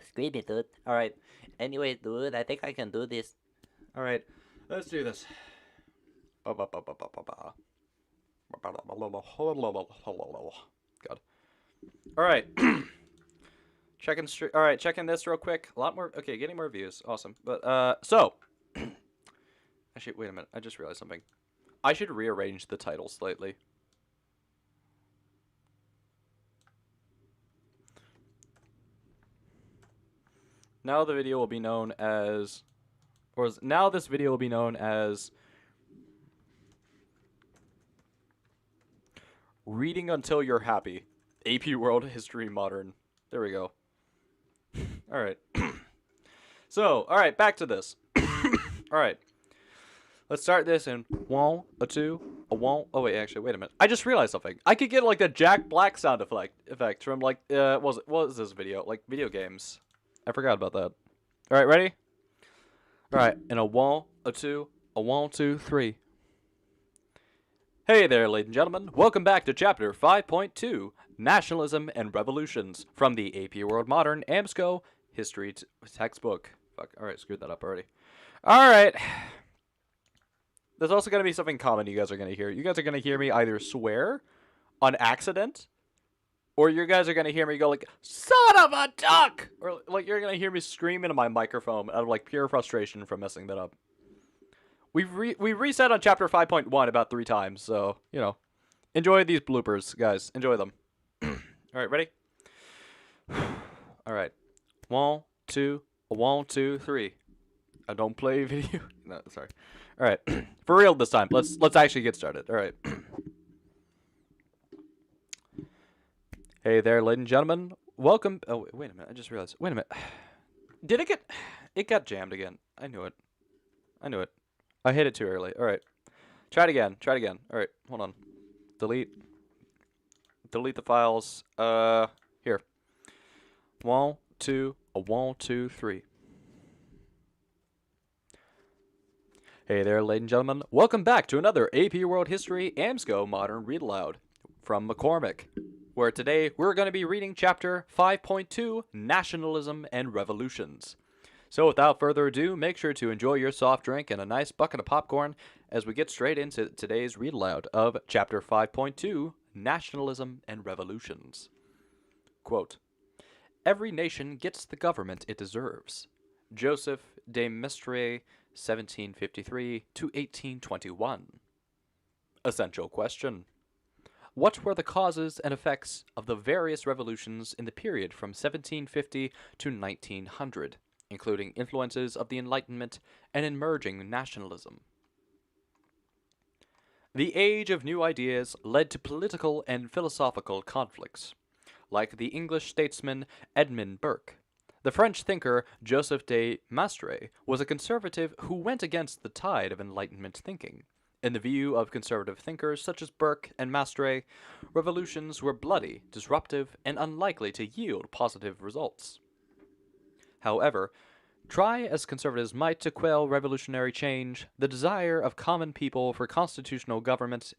Scream it, dude. All right. Anyway, dude, I think I can do this. All right. Let's do this. God. All right. Checking this real quick. A lot more. Okay, getting more views. Awesome. But so actually, wait a minute. I just realized something. I should rearrange the title slightly. Now the video will be known as, now this video will be known as Reading Until You're Happy. AP World History Modern. There we go. All right. So, all right, back to this. All right. Let's start this in 1, a 2, a 1. Oh wait, actually, wait a minute. I just realized something. I could get like a Jack Black sound effect from like what was this video? Like video games. I forgot about that. All right, ready? All right, in a 1, a 2, a 1, 2, 3. Hey there, ladies and gentlemen. Welcome back to Chapter 5.2, Nationalism and Revolutions, from the AP World Modern AMSCO History Textbook. Fuck, alright, screwed that up already. Alright. There's also going to be something common you guys are going to hear. You guys are going to hear me either swear on accident, or you guys are going to hear me go like, son of a duck! Or like you're going to hear me scream into my microphone out of like pure frustration from messing that up. We reset on chapter 5.1 about 3 times, so, enjoy these bloopers, guys. Enjoy them. All right, ready? All right. 1, 2, 1, 2, 3. I don't play video. No, sorry. All right. For real this time. Let's actually get started. All right. Hey there, ladies and gentlemen. Welcome. Oh, wait a minute. I just realized. Wait a minute. Did it get... It got jammed again. I knew it. I hit it too early. All right. Try it again. All right. Hold on. Delete the files. Here. 1, 2, a 1, 2, 3. Hey there, ladies and gentlemen. Welcome back to another AP World History AMSCO Modern Read Aloud from McCormick, where today we're going to be reading Chapter 5.2, Nationalism and Revolutions. So without further ado, make sure to enjoy your soft drink and a nice bucket of popcorn as we get straight into today's read aloud of Chapter 5.2, Nationalism and Revolutions. Quote, "Every nation gets the government it deserves." Joseph de Maistre, 1753 to 1821. Essential question. What were the causes and effects of the various revolutions in the period from 1750 to 1900? Including influences of the Enlightenment and emerging nationalism? The age of new ideas led to political and philosophical conflicts. Like the English statesman Edmund Burke, the French thinker Joseph de Maistre was a conservative who went against the tide of Enlightenment thinking, In the view of conservative thinkers such as Burke and Mastre, revolutions were bloody, disruptive, and unlikely to yield positive results. However, try as conservatives might to quell revolutionary change, the desire of common people for constitutional government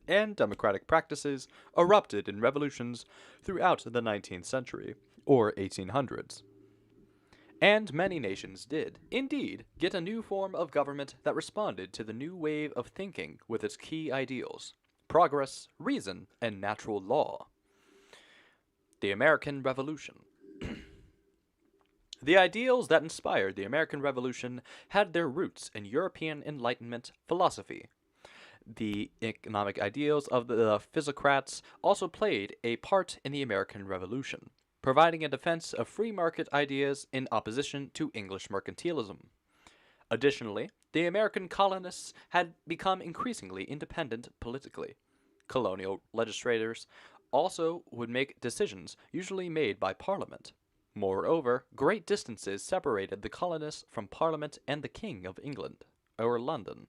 and democratic practices erupted in revolutions throughout the 19th century, or 1800s. And many nations did, indeed, get a new form of government that responded to the new wave of thinking with its key ideals: progress, reason, and natural law. The American Revolution. The ideals that inspired the American Revolution had their roots in European Enlightenment philosophy. The economic ideals of the physiocrats also played a part in the American Revolution, providing a defense of free market ideas in opposition to English mercantilism. Additionally, the American colonists had become increasingly independent politically. Colonial legislators also would make decisions usually made by Parliament. Moreover, great distances separated the colonists from Parliament and the King of England, or London.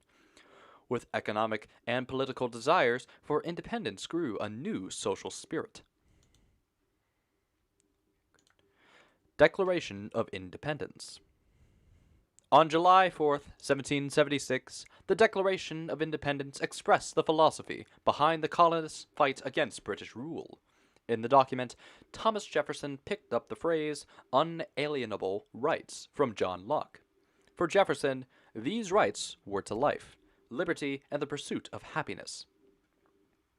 With economic and political desires for independence grew a new social spirit. Declaration of Independence. On July 4th, 1776, the Declaration of Independence expressed the philosophy behind the colonists' fight against British rule. In the document, Thomas Jefferson picked up the phrase unalienable rights from John Locke. For Jefferson, these rights were to life, liberty, and the pursuit of happiness.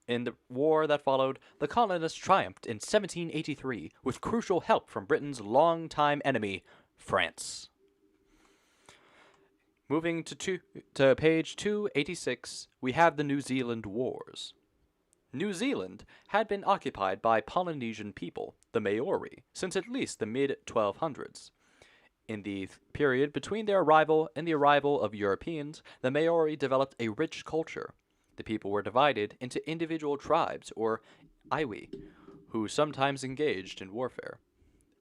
In the war that followed, the colonists triumphed in 1783 with crucial help from Britain's longtime enemy, France. Moving to page 286, we have the New Zealand Wars. New Zealand had been occupied by Polynesian people, the Maori, since at least the mid-1200s. In the period between their arrival and the arrival of Europeans, the Maori developed a rich culture. The people were divided into individual tribes, or iwi, who sometimes engaged in warfare.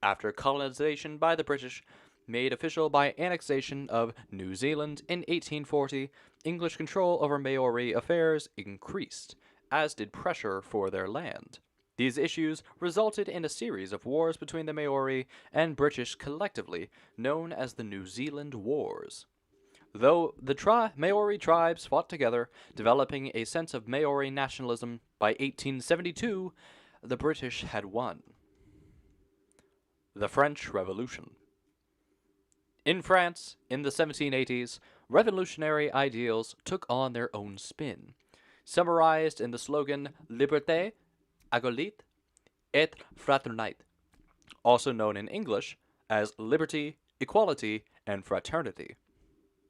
After colonization by the British, made official by annexation of New Zealand in 1840, English control over Maori affairs increased, as did pressure for their land. These issues resulted in a series of wars between the Maori and British collectively, known as the New Zealand Wars. Though the Maori tribes fought together, developing a sense of Maori nationalism, by 1872, the British had won. The French Revolution. In France, in the 1780s, revolutionary ideals took on their own spin. Summarized in the slogan Liberté, Égalité, et Fraternité, also known in English as liberty, equality, and fraternity.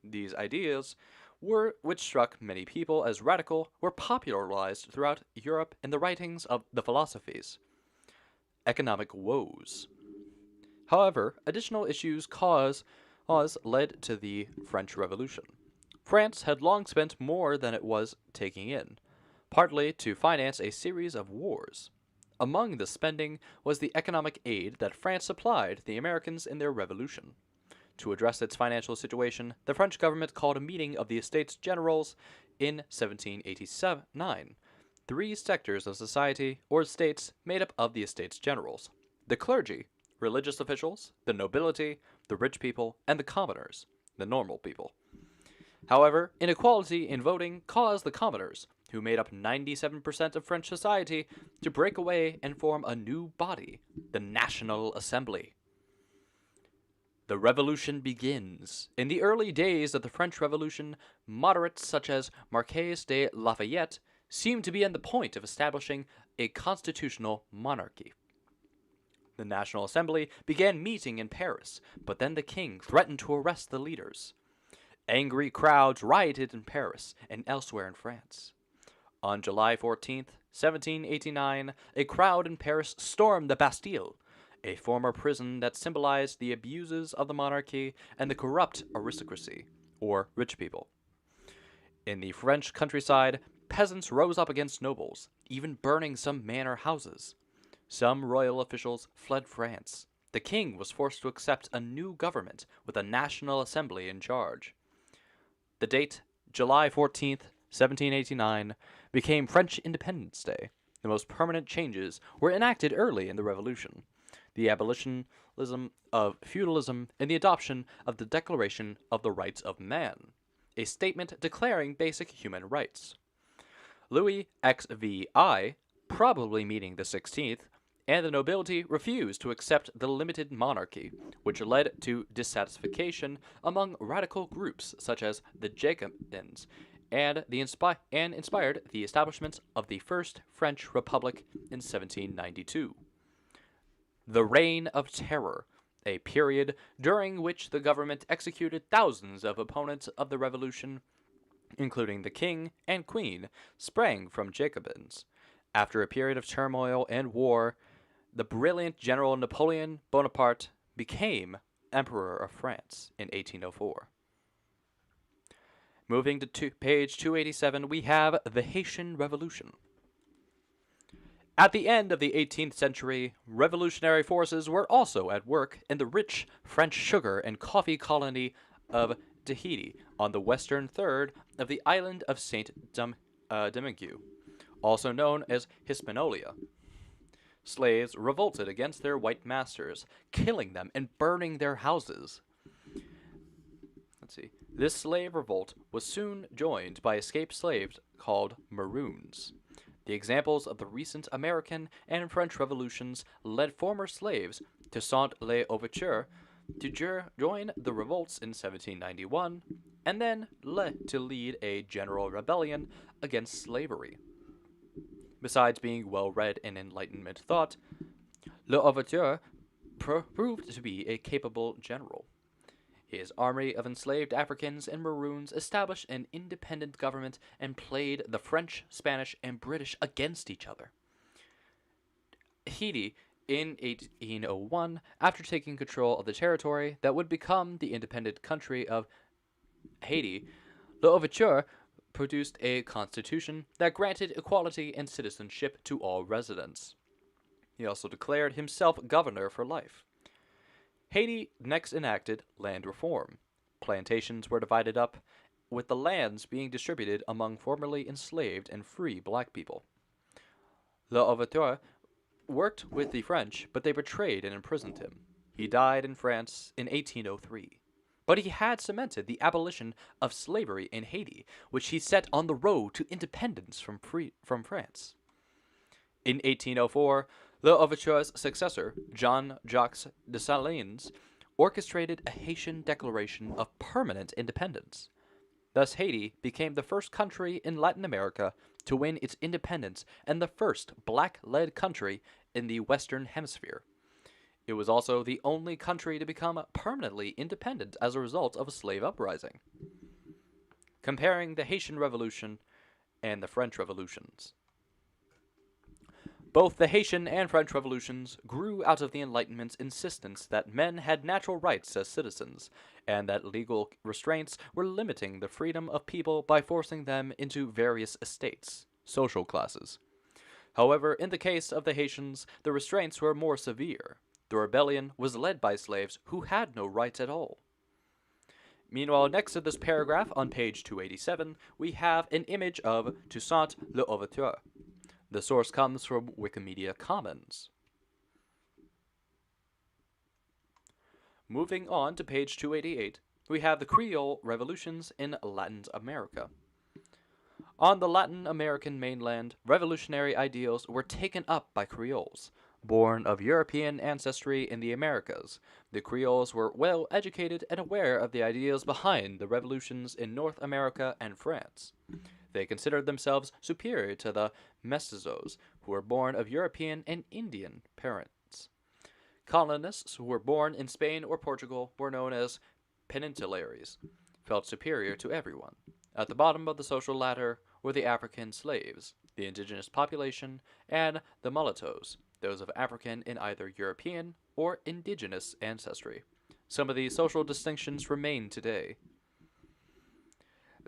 These ideas, which struck many people as radical, were popularized throughout Europe in the writings of the philosophies. Economic woes. However, additional issues led to the French Revolution. France had long spent more than it was taking in, partly to finance a series of wars. Among the spending was the economic aid that France supplied the Americans in their revolution. To address its financial situation, the French government called a meeting of the Estates Generals in 1789. Three sectors of society, or states, made up of the Estates Generals: the clergy, religious officials, the nobility, the rich people, and the commoners, the normal people. However, inequality in voting caused the commoners, who made up 97% of French society, to break away and form a new body, the National Assembly. The revolution begins. In the early days of the French Revolution, moderates such as Marquis de Lafayette seemed to be on the point of establishing a constitutional monarchy. The National Assembly began meeting in Paris, but then the king threatened to arrest the leaders. Angry crowds rioted in Paris and elsewhere in France. On July 14, 1789, a crowd in Paris stormed the Bastille, a former prison that symbolized the abuses of the monarchy and the corrupt aristocracy, or rich people. In the French countryside, peasants rose up against nobles, even burning some manor houses. Some royal officials fled France. The king was forced to accept a new government with a National Assembly in charge. The date, July 14th, 1789, became French Independence Day. The most permanent changes were enacted early in the Revolution: the abolitionism of feudalism and the adoption of the Declaration of the Rights of Man, a statement declaring basic human rights. Louis XVI, probably meaning the 16th, and the nobility refused to accept the limited monarchy, which led to dissatisfaction among radical groups such as the Jacobins, and inspired the establishment of the First French Republic in 1792. The Reign of Terror, a period during which the government executed thousands of opponents of the revolution, including the king and queen, sprang from Jacobins. After a period of turmoil and war, the brilliant General Napoleon Bonaparte became Emperor of France in 1804. Moving to page 287, we have the Haitian Revolution. At the end of the 18th century, revolutionary forces were also at work in the rich French sugar and coffee colony of Tahiti on the western third of the island of Saint Domingue, also known as Hispaniola. Slaves revolted against their white masters, killing them and burning their houses. This slave revolt was soon joined by escaped slaves called Maroons. The examples of the recent American and French revolutions led former slaves to Saint-l'Ouverture to join the revolts in 1791, and then to lead a general rebellion against slavery. Besides being well-read in Enlightenment thought, L'Ouverture proved to be a capable general. His army of enslaved Africans and Maroons established an independent government and played the French, Spanish, and British against each other. Haiti, in 1801, after taking control of the territory that would become the independent country of Haiti, L'Ouverture produced a constitution that granted equality and citizenship to all residents. He also declared himself governor for life. Haiti next enacted land reform. Plantations were divided up, with the lands being distributed among formerly enslaved and free black people. L'Ouverture worked with the French, but they betrayed and imprisoned him. He died in France in 1803. But he had cemented the abolition of slavery in Haiti, which he set on the road to independence from France. In 1804, L'Ouverture's successor, Jean-Jacques Dessalines, orchestrated a Haitian declaration of permanent independence. Thus, Haiti became the first country in Latin America to win its independence and the first black-led country in the Western Hemisphere. It was also the only country to become permanently independent as a result of a slave uprising. Comparing the Haitian Revolution and the French Revolutions. Both the Haitian and French revolutions grew out of the Enlightenment's insistence that men had natural rights as citizens, and that legal restraints were limiting the freedom of people by forcing them into various estates, social classes. However, in the case of the Haitians, the restraints were more severe. The rebellion was led by slaves who had no rights at all. Meanwhile, next to this paragraph on page 287, we have an image of Toussaint L'Ouverture. The source comes from Wikimedia Commons. Moving on to page 288, we have the Creole revolutions in Latin America. On the Latin American mainland, revolutionary ideals were taken up by Creoles. Born of European ancestry in the Americas, the Creoles were well educated and aware of the ideas behind the revolutions in North America and France. They considered themselves superior to the mestizos, who were born of European and Indian parents. Colonists who were born in Spain or Portugal were known as peninsulares, felt superior to everyone. At the bottom of the social ladder were the African slaves, the indigenous population, and the mulattoes, those of African and either European or indigenous ancestry. Some of these social distinctions remain today.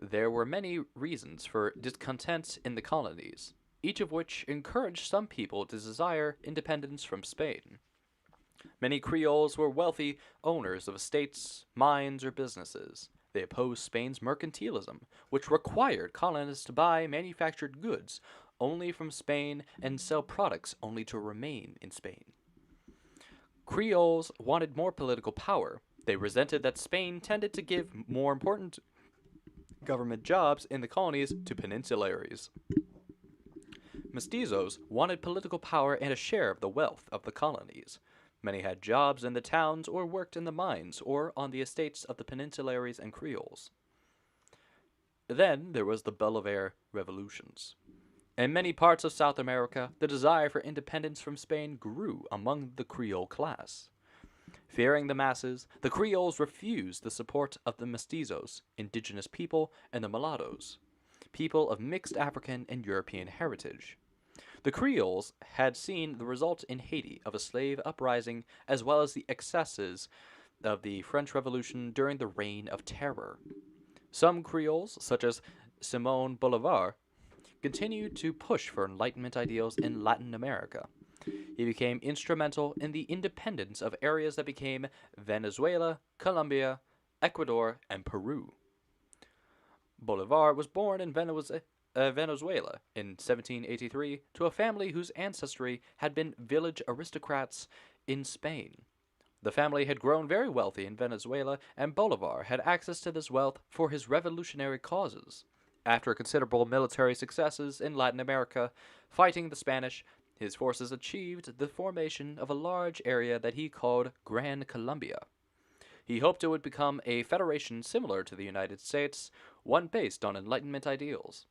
There were many reasons for discontent in the colonies, each of which encouraged some people to desire independence from Spain. Many Creoles were wealthy owners of estates, mines, or businesses. They opposed Spain's mercantilism, which required colonists to buy manufactured goods only from Spain and sell products only to remain in Spain. Creoles wanted more political power. They resented that Spain tended to give more important government jobs in the colonies to peninsulares. Mestizos wanted political power and a share of the wealth of the colonies. Many had jobs in the towns or worked in the mines or on the estates of the peninsulares and Creoles. Then there was the Bolivar revolutions. In many parts of South America, the desire for independence from Spain grew among the Creole class. Fearing the masses, the Creoles refused the support of the mestizos, indigenous people, and the mulattoes, people of mixed African and European heritage. The Creoles had seen the result in Haiti of a slave uprising as well as the excesses of the French Revolution during the Reign of Terror. Some Creoles, such as Simon Bolivar, continued to push for Enlightenment ideals in Latin America. He became instrumental in the independence of areas that became Venezuela, Colombia, Ecuador, and Peru. Bolivar was born in Venezuela in 1783 to a family whose ancestry had been village aristocrats in Spain. The family had grown very wealthy in Venezuela, and Bolivar had access to this wealth for his revolutionary causes. After considerable military successes in Latin America, fighting the Spanish, his forces achieved the formation of a large area that he called Gran Colombia. He hoped it would become a federation similar to the United States, one based on Enlightenment ideals.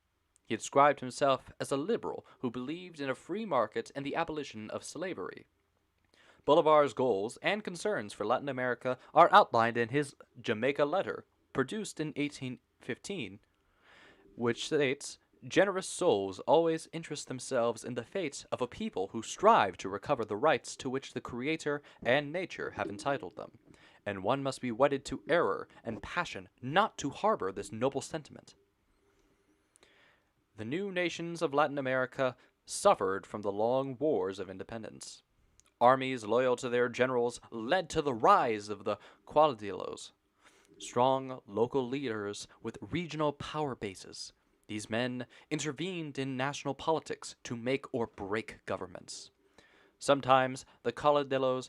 He described himself as a liberal who believed in a free market and the abolition of slavery. Bolivar's goals and concerns for Latin America are outlined in his Jamaica letter, produced in 1815, which states, "Generous souls always interest themselves in the fate of a people who strive to recover the rights to which the Creator and nature have entitled them, and one must be wedded to error and passion not to harbor this noble sentiment." The new nations of Latin America suffered from the long wars of independence. Armies loyal to their generals led to the rise of the caudillos, strong local leaders with regional power bases. These men intervened in national politics to make or break governments. Sometimes the caudillos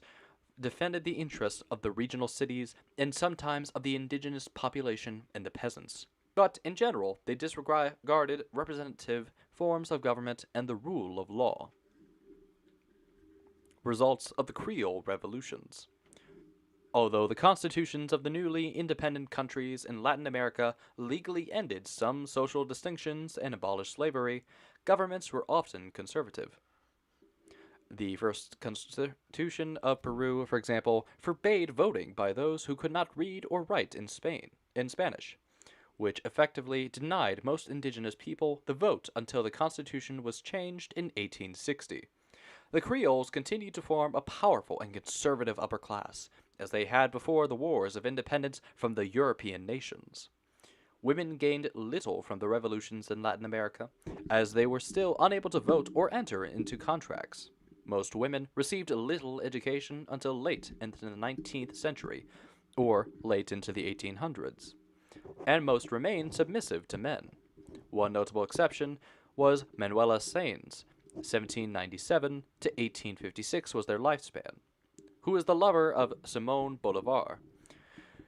defended the interests of the regional cities and sometimes of the indigenous population and the peasants. But in general, they disregarded representative forms of government and the rule of law. Results of the Creole revolutions. Although the constitutions of the newly independent countries in Latin America legally ended some social distinctions and abolished slavery, governments were often conservative. The first constitution of Peru, for example, forbade voting by those who could not read or write in Spanish, which effectively denied most indigenous people the vote until the constitution was changed in 1860. The Creoles continued to form a powerful and conservative upper class, as they had before the wars of independence from the European nations. Women gained little from the revolutions in Latin America, as they were still unable to vote or enter into contracts. Most women received little education until late into the 19th century, or late into the 1800s, and most remained submissive to men. One notable exception was Manuela Sáenz, 1797 to 1856 was their lifespan, who was the lover of Simón Bolívar.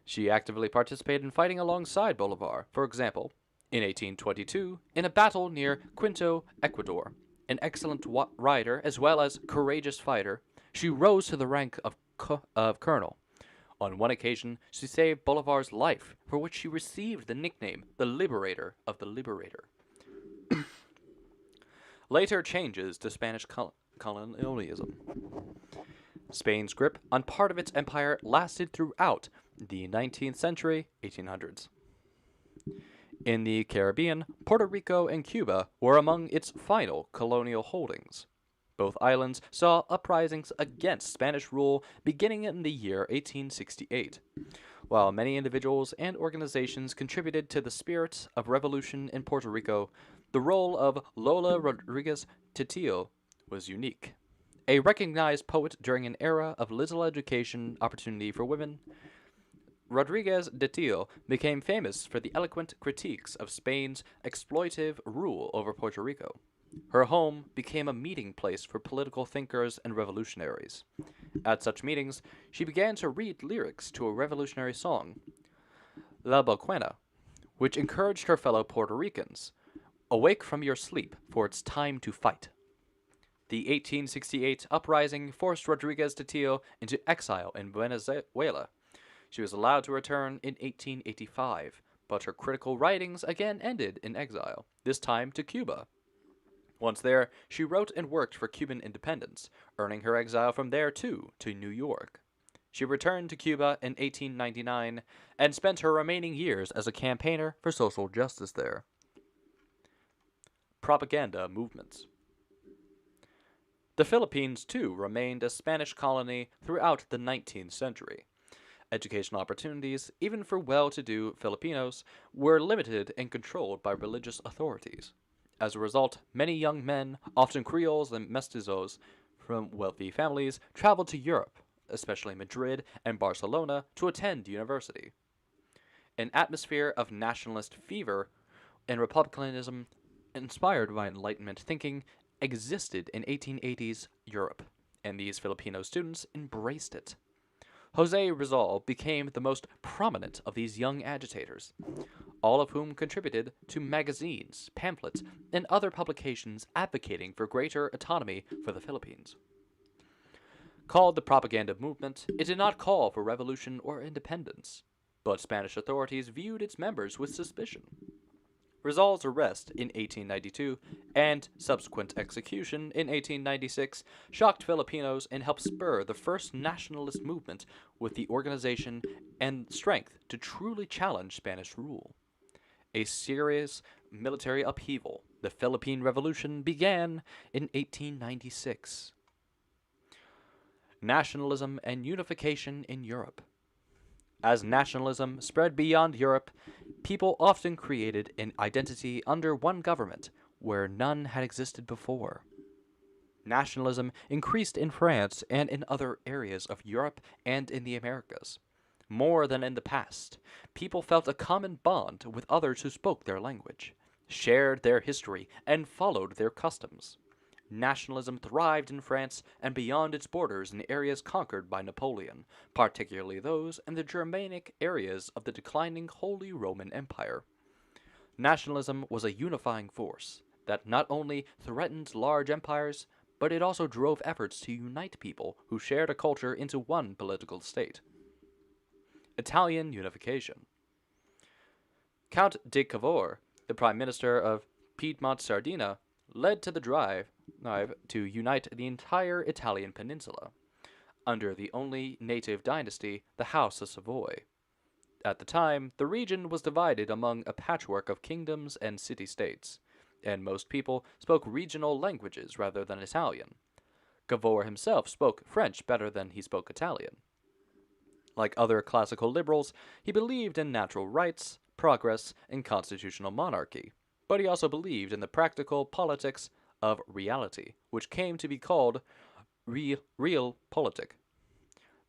She actively participated in fighting alongside Bolívar, for example, in 1822, in a battle near Quito, Ecuador. An excellent rider as well as courageous fighter, she rose to the rank of colonel. On one occasion, she saved Bolívar's life, for which she received the nickname the Liberator of the Liberator. Later changes to Spanish colonialism. Spain's grip on part of its empire lasted throughout the 19th century, 1800s. In the Caribbean, Puerto Rico and Cuba were among its final colonial holdings. Both islands saw uprisings against Spanish rule beginning in the year 1868. While many individuals and organizations contributed to the spirit of revolution in Puerto Rico, the role of Lola Rodriguez Titillo was unique. A recognized poet during an era of little education opportunity for women, Rodriguez de Tio became famous for the eloquent critiques of Spain's exploitive rule over Puerto Rico. Her home became a meeting place for political thinkers and revolutionaries. At such meetings, she began to read lyrics to a revolutionary song, La Boquena, which encouraged her fellow Puerto Ricans, awake from your sleep, for it's time to fight. The 1868 uprising forced Rodriguez de Tio into exile in Venezuela. She was allowed to return in 1885, but her critical writings again ended in exile, this time to Cuba. Once there, she wrote and worked for Cuban independence, earning her exile from there too to New York. She returned to Cuba in 1899 and spent her remaining years as a campaigner for social justice there. Propaganda movements. The Philippines, too, remained a Spanish colony throughout the 19th century. Educational opportunities, even for well-to-do Filipinos, were limited and controlled by religious authorities. As a result, many young men, often Creoles and mestizos from wealthy families, traveled to Europe, especially Madrid and Barcelona, to attend university. An atmosphere of nationalist fever and republicanism inspired by Enlightenment thinking existed in 1880s Europe, and these Filipino students embraced it. Jose Rizal became the most prominent of these young agitators, all of whom contributed to magazines, pamphlets, and other publications advocating for greater autonomy for the Philippines. Called the propaganda movement, it did not call for revolution or independence, but Spanish authorities viewed its members with suspicion. Rizal's arrest in 1892 and subsequent execution in 1896 shocked Filipinos and helped spur the first nationalist movement with the organization and strength to truly challenge Spanish rule. A serious military upheaval, the Philippine Revolution, began in 1896. Nationalism and unification in Europe. As nationalism spread beyond Europe, people often created an identity under one government where none had existed before. Nationalism increased in France and in other areas of Europe and in the Americas. More than in the past, people felt a common bond with others who spoke their language, shared their history, and followed their customs. Nationalism thrived in France and beyond its borders in areas conquered by Napoleon, particularly those in the Germanic areas of the declining Holy Roman Empire. Nationalism was a unifying force that not only threatened large empires, but it also drove efforts to unite people who shared a culture into one political state. Italian unification. Count de Cavour, the prime minister of Piedmont Sardinia, led to the drive to unite the entire Italian peninsula under the only native dynasty, the House of Savoy. At the time, the region was divided among a patchwork of kingdoms and city-states, and most people spoke regional languages rather than Italian. Cavour himself spoke French better than he spoke Italian. Like other classical liberals, he believed in natural rights, progress, and constitutional monarchy, but he also believed in the practical politics of reality, which came to be called realpolitik.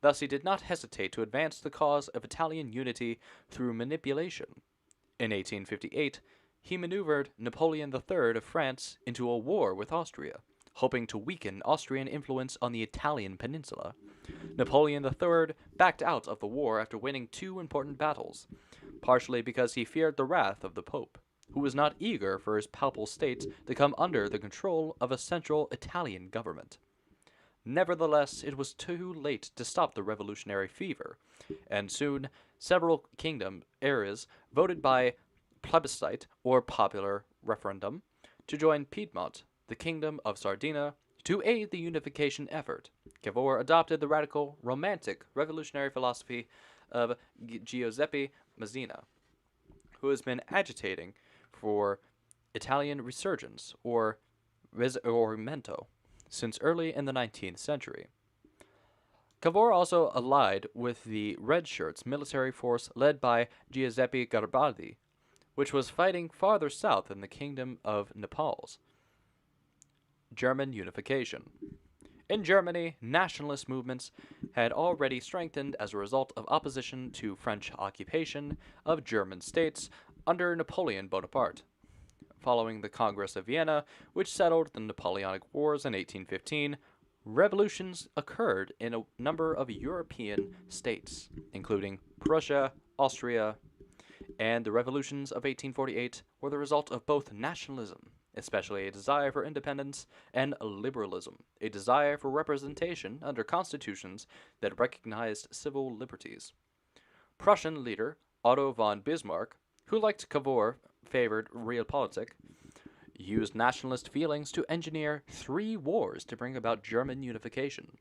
Thus, he did not hesitate to advance the cause of Italian unity through manipulation. In 1858, he maneuvered Napoleon III of France into a war with Austria, hoping to weaken Austrian influence on the Italian peninsula. Napoleon III backed out of the war after winning two important battles, partially because he feared the wrath of the Pope, who was not eager for his papal states to come under the control of a central Italian government. Nevertheless, it was too late to stop the revolutionary fever, and soon several kingdom areas voted by plebiscite or popular referendum to join Piedmont, the Kingdom of Sardinia, to aid the unification effort. Cavour adopted the radical, romantic, revolutionary philosophy of Giuseppe Mazzini, who has been agitating for Italian resurgence or risorgimento since early in the 19th century. Cavour also allied with the Red Shirts military force led by Giuseppe Garibaldi, which was fighting farther south in the Kingdom of Naples. German unification. In Germany, nationalist movements had already strengthened as a result of opposition to French occupation of German states under Napoleon Bonaparte. Following the Congress of Vienna, which settled the Napoleonic Wars in 1815, revolutions occurred in a number of European states, including Prussia, Austria, and the revolutions of 1848 were the result of both nationalism, especially a desire for independence, and liberalism, a desire for representation under constitutions that recognized civil liberties. Prussian leader Otto von Bismarck, who liked Cavour favored realpolitik, used nationalist feelings to engineer 3 wars to bring about German unification.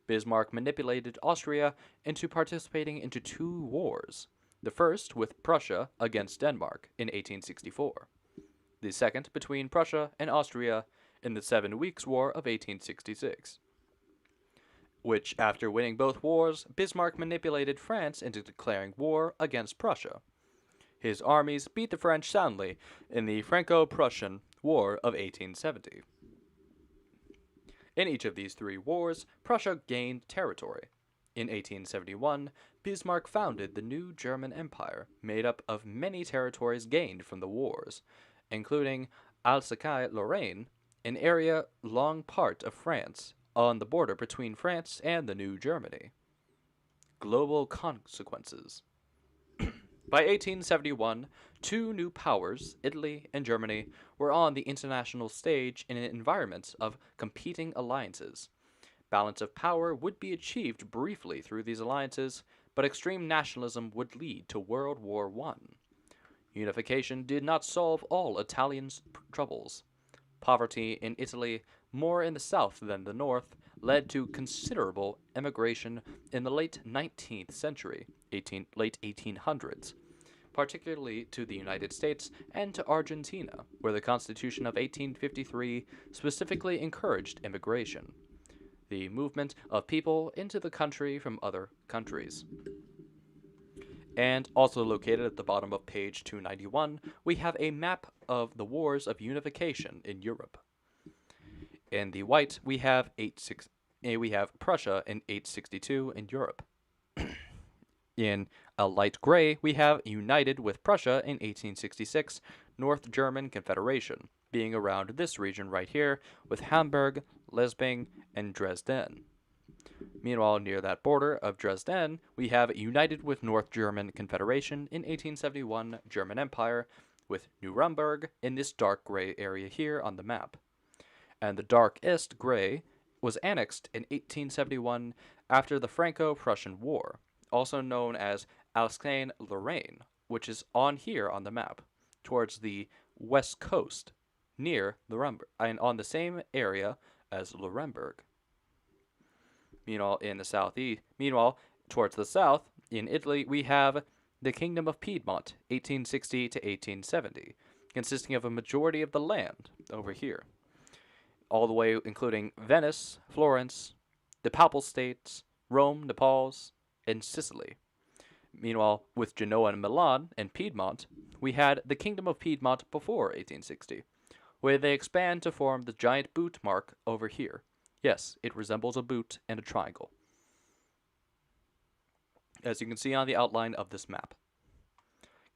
Bismarck manipulated Austria into participating into 2 wars. The first with Prussia against Denmark in 1864. The second between Prussia and Austria in the 7 Weeks' War of 1866. Which, after winning both wars, Bismarck manipulated France into declaring war against Prussia. His armies beat the French soundly in the Franco-Prussian War of 1870. In each of these 3 wars, Prussia gained territory. In 1871, Bismarck founded the new German Empire, made up of many territories gained from the wars, including Alsace-Lorraine, an area long part of France, on the border between France and the new Germany. Global consequences. By 1871, 2 new powers, Italy and Germany, were on the international stage in an environment of competing alliances. Balance of power would be achieved briefly through these alliances, but extreme nationalism would lead to World War I. Unification did not solve all Italians' troubles. Poverty in Italy, more in the south than the north, led to considerable emigration in the late 19th century, late 1800s, particularly to the United States and to Argentina, where the Constitution of 1853 specifically encouraged immigration, the movement of people into the country from other countries. And also located at the bottom of page 291, we have a map of the wars of unification in Europe. In the white, we have Prussia in 862 in Europe. In a light gray, we have united with Prussia in 1866, North German Confederation, being around this region right here, with Hamburg, Leipzig, and Dresden. Meanwhile, near that border of Dresden, we have united with North German Confederation in 1871 German Empire, with Nuremberg in this dark gray area here on the map. And the darkest gray was annexed in 1871 after the Franco-Prussian War, also known as Alsace-Lorraine, which is on here on the map, towards the west coast, near Nuremberg, and on the same area as Nuremberg. Meanwhile, towards the south, in Italy, we have the Kingdom of Piedmont, 1860 to 1870, consisting of a majority of the land over here, all the way including Venice, Florence, the Papal States, Rome, Naples, and Sicily. Meanwhile, with Genoa and Milan and Piedmont, we had the Kingdom of Piedmont before 1860, where they expand to form the giant boot mark over here. Yes, it resembles a boot and a triangle, as you can see on the outline of this map.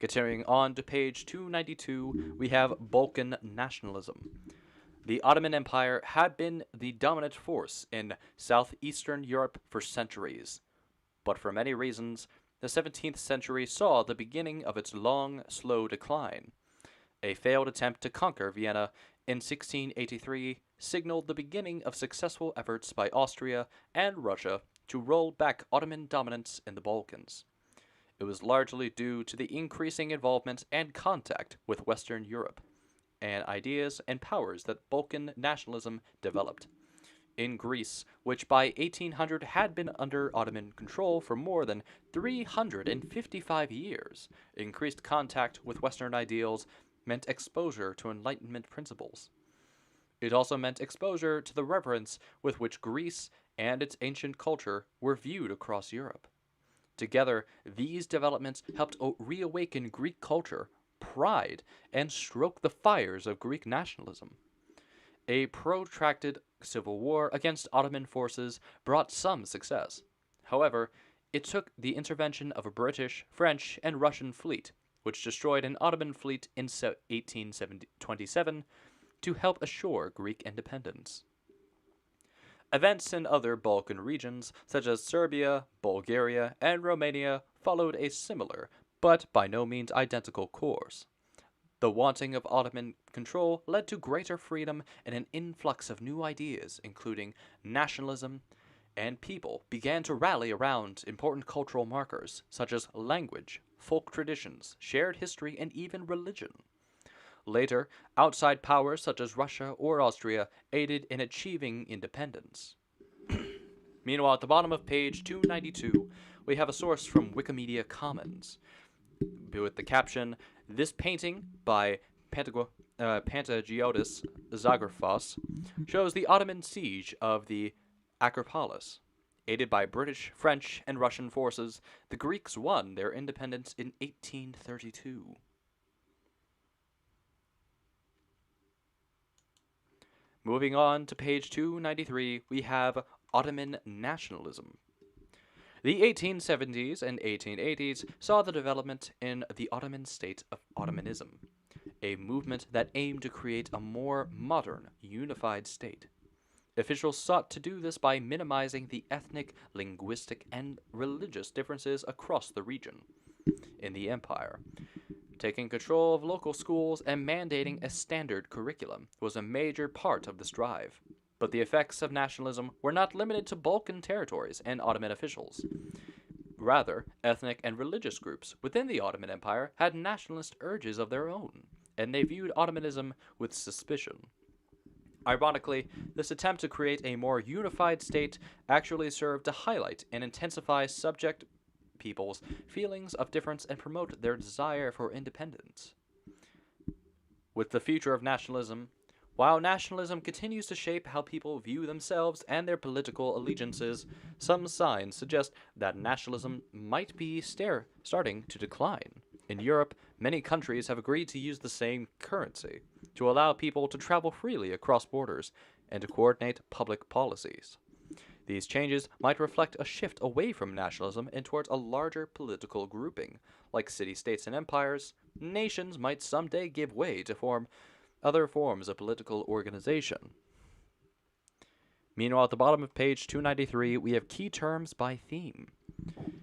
Continuing on to page 292, we have Balkan nationalism. The Ottoman Empire had been the dominant force in southeastern Europe for centuries, but for many reasons, the 17th century saw the beginning of its long, slow decline. A failed attempt to conquer Vienna in 1683 signaled the beginning of successful efforts by Austria and Russia to roll back Ottoman dominance in the Balkans. It was largely due to the increasing involvement and contact with Western Europe, and ideas and powers that Balkan nationalism developed. In Greece, which by 1800 had been under Ottoman control for more than 355 years, increased contact with Western ideals meant exposure to Enlightenment principles. It also meant exposure to the reverence with which Greece and its ancient culture were viewed across Europe. Together, these developments helped reawaken Greek culture, pride, and stoke the fires of Greek nationalism. A protracted civil war against Ottoman forces brought some success. However, it took the intervention of a British, French, and Russian fleet, which destroyed an Ottoman fleet in 1827, to help assure Greek independence. Events in other Balkan regions, such as Serbia, Bulgaria, and Romania, followed a similar, but by no means identical course. The wanting of Ottoman control led to greater freedom and an influx of new ideas, including nationalism, and people began to rally around important cultural markers such as language, folk traditions, shared history, and even religion. Later, outside powers such as Russia or Austria aided in achieving independence. Meanwhile, at the bottom of page 292, we have a source from Wikimedia Commons with the caption, "This painting by Pantagiotis Zagraphos shows the Ottoman siege of the Acropolis. Aided by British, French, and Russian forces, the Greeks won their independence in 1832. Moving on to page 293, we have Ottoman nationalism. The 1870s and 1880s saw the development in the Ottoman state of Ottomanism, a movement that aimed to create a more modern, unified state. Officials sought to do this by minimizing the ethnic, linguistic, and religious differences across the region in the empire. Taking control of local schools and mandating a standard curriculum was a major part of this drive. But the effects of nationalism were not limited to Balkan territories and Ottoman officials. Rather, ethnic and religious groups within the Ottoman Empire had nationalist urges of their own, and they viewed Ottomanism with suspicion. Ironically, this attempt to create a more unified state actually served to highlight and intensify subject people's feelings of difference and promote their desire for independence. With the future of nationalism, while nationalism continues to shape how people view themselves and their political allegiances, some signs suggest that nationalism might be starting to decline. In Europe, many countries have agreed to use the same currency to allow people to travel freely across borders and to coordinate public policies. These changes might reflect a shift away from nationalism and towards a larger political grouping. Like city-states and empires, nations might someday give way to form other forms of political organization. Meanwhile, at the bottom of page 293, we have key terms by theme,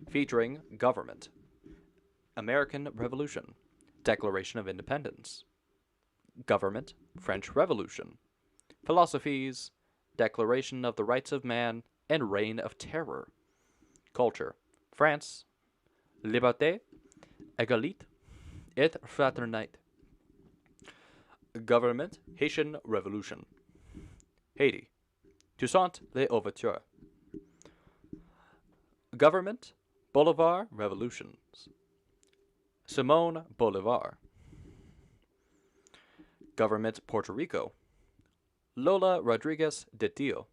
featuring government, American Revolution, Declaration of Independence, government, French Revolution, philosophies, Declaration of the Rights of Man, and Reign of Terror, culture, France, liberté, égalité, et fraternité, government, Haitian Revolution, Haiti, Toussaint L'Ouverture, government, Bolivar Revolutions, Simón Bolívar, government, Puerto Rico, Lola Rodriguez de Tio,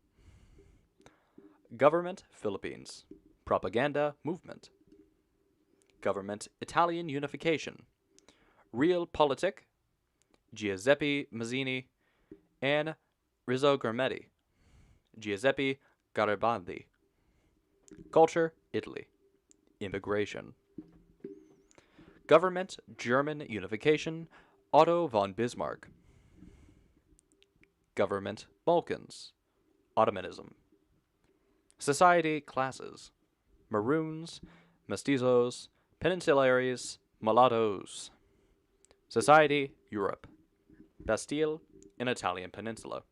government, Philippines, propaganda movement, government, Italian unification, realpolitik, Giuseppe Mazzini, and Risorgimenti, Giuseppe Garibaldi, culture, Italy, immigration, government, German unification, Otto von Bismarck, government, Balkans, Ottomanism, society, classes, Maroons, Mestizos, Peninsulares, Mulattoes, society, Europe, Bastille, and Italian Peninsula.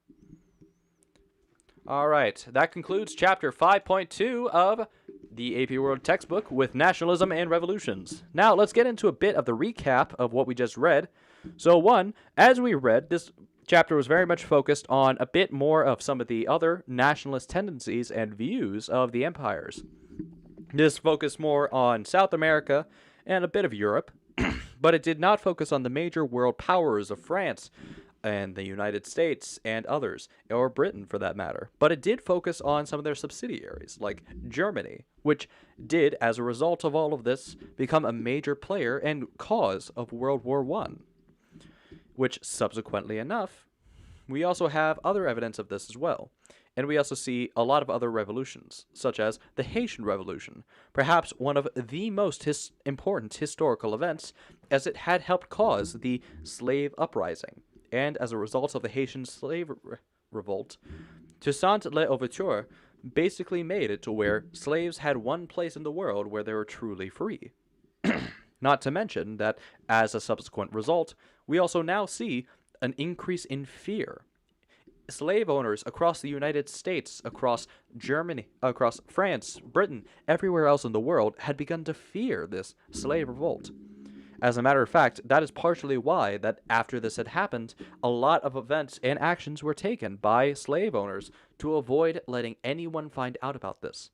Alright, that concludes chapter 5.2 of the AP World textbook with nationalism and revolutions. Now, let's get into a bit of the recap of what we just read. So, one, as we read, this chapter was very much focused on a bit more of some of the other nationalist tendencies and views of the empires. This focused more on South America and a bit of Europe, but it did not focus on the major world powers of France and the United States and others, or Britain for that matter. But it did focus on some of their subsidiaries, like Germany, which did, as a result of all of this, become a major player and cause of World War I, which subsequently enough we also have other evidence of this as well. And we also see a lot of other revolutions, such as the Haitian Revolution, perhaps one of the most important historical events, as it had helped cause the slave uprising. And as a result of the Haitian slave revolt, Toussaint L'Ouverture basically made it to where slaves had one place in the world where they were truly free. Not to mention that, as a subsequent result, we also now see an increase in fear. Slave owners across the United States, across Germany, across France, Britain, everywhere else in the world had begun to fear this slave revolt. As a matter of fact, that is partially why that after this had happened, a lot of events and actions were taken by slave owners to avoid letting anyone find out about this.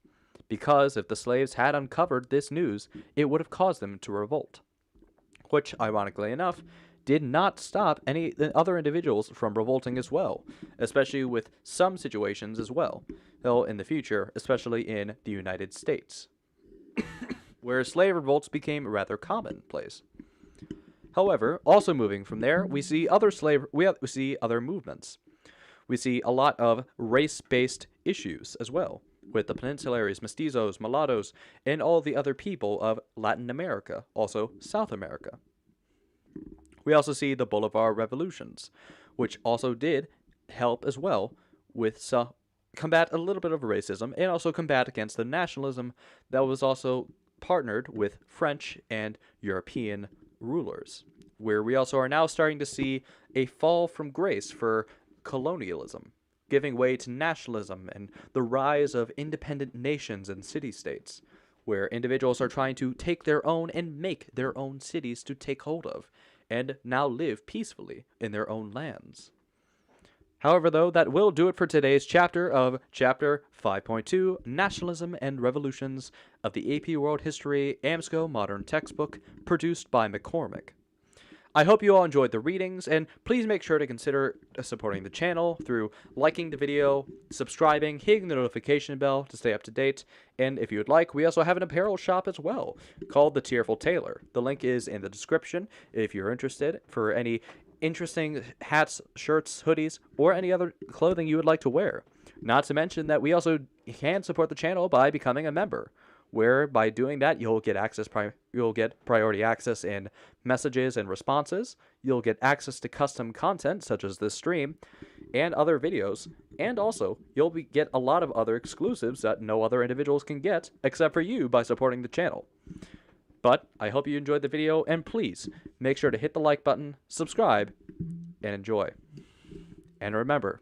Because if the slaves had uncovered this news, it would have caused them to revolt. Which, ironically enough, did not stop any other individuals from revolting as well, especially with some situations as well, though in the future, especially in the United States, where slave revolts became rather commonplace. However, also moving from there, we see other movements. We see a lot of race-based issues as well, with the Peninsulares, Mestizos, Mulattoes, and all the other people of Latin America, also South America. We also see the Bolivar revolutions, which also did help as well with combat a little bit of racism and also combat against the nationalism that was also partnered with French and European rulers, where we also are now starting to see a fall from grace for colonialism, giving way to nationalism and the rise of independent nations and city-states, where individuals are trying to take their own and make their own cities to take hold of, and now live peacefully in their own lands. However, though, that will do it for today's chapter of Chapter 5.2, Nationalism and Revolutions of the AP World History AMSCO Modern Textbook, produced by McCormick. I hope you all enjoyed the readings, and please make sure to consider supporting the channel through liking the video, subscribing, hitting the notification bell to stay up to date, and if you would like, we also have an apparel shop as well, called The Tearful Tailor. The link is in the description if you're interested for any interesting hats, shirts, hoodies, or any other clothing you would like to wear. Not to mention that we also can support the channel by becoming a member, where by doing that you'll get priority access in messages and responses. You'll get access to custom content such as this stream and other videos, and also you'll get a lot of other exclusives that no other individuals can get except for you by supporting the channel. But I hope you enjoyed the video, and please make sure to hit the like button, subscribe, and enjoy. And remember,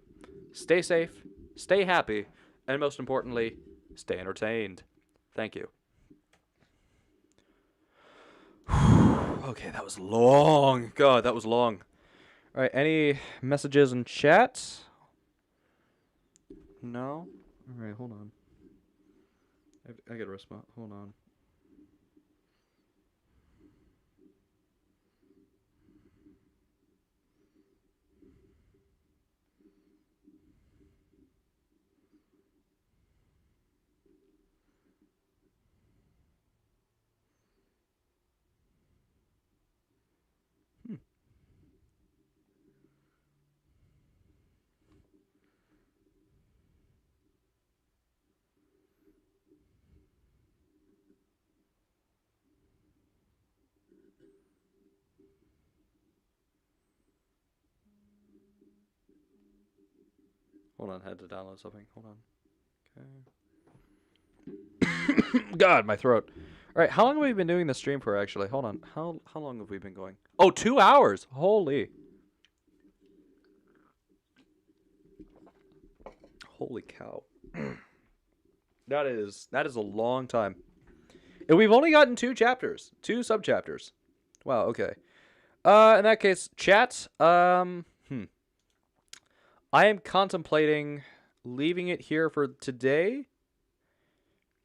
stay safe, stay happy, and most importantly, stay entertained. Thank you. Okay, that was long. God, that was long. All right, any messages in chat? No? All right, hold on. I gotta respond. Hold on. Hold on, had to download something. Hold on. Okay. God, my throat. All right, how long have we been doing this stream for, actually? Hold on. How long have we been going? Oh, 2 hours. Holy. Holy cow. That is a long time. And we've only gotten 2 chapters. 2 sub-chapters. Wow, okay. In that case, chat, I am contemplating leaving it here for today,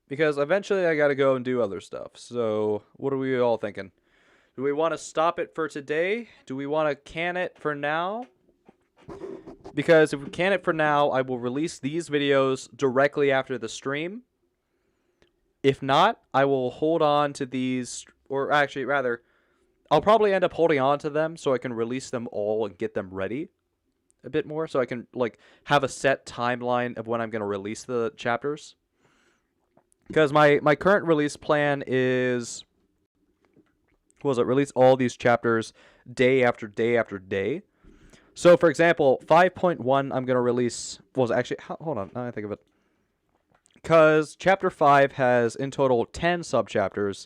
because eventually I gotta go and do other stuff. So, what are we all thinking? Do we want to stop it for today? Do we want to can it for now? Because if we can it for now, I will release these videos directly after the stream. If not, I will hold on to these, or actually, rather, I'll probably end up holding on to them so I can release them all and get them ready. a bit more, so I can like have a set timeline of when I'm gonna release the chapters. Because my current release plan is, what was it, release all these chapters day after day after day. So for example, 5.1 I'm gonna release. Was actually, hold on, now I think of it. Because chapter 5 has in total 10 subchapters,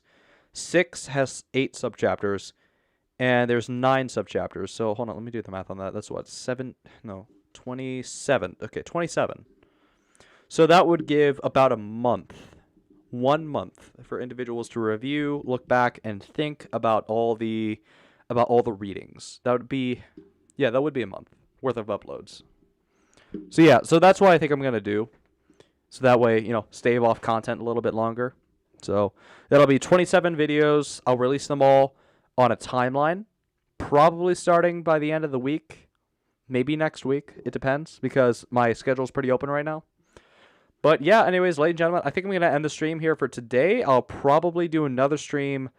6 has 8 subchapters, and there's 9 subchapters. So hold on, let me do the math on that. That's what, 27. Okay, 27. So that would give about a month, 1 month for individuals to review, look back, and think about all the readings. That would be, yeah, that would be a month worth of uploads. So yeah, so that's what I think I'm gonna do. So that way, you know, stave off content a little bit longer. So that'll be 27 videos. I'll release them all on a timeline, probably starting by the end of the week, maybe next week. It depends because my schedule's pretty open right now. But yeah, anyways, ladies and gentlemen, I think I'm going to end the stream here for today. I'll probably do another stream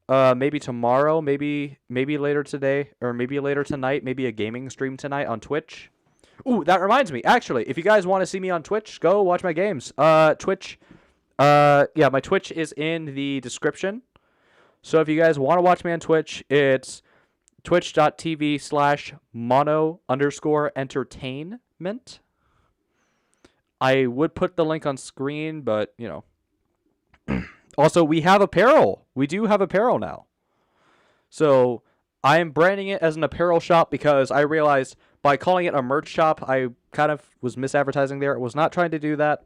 maybe tomorrow, maybe later today, or maybe later tonight, maybe a gaming stream tonight on Twitch. Ooh, that reminds me. Actually, if you guys want to see me on Twitch, go watch my games. Twitch. Yeah, my Twitch is in the description. So if you guys want to watch me on Twitch, it's twitch.tv/mono_entertainment. I would put the link on screen, but, you know. Also, we have apparel. We do have apparel now. So I am branding it as an apparel shop because I realized by calling it a merch shop, I kind of was misadvertising there. I was not trying to do that,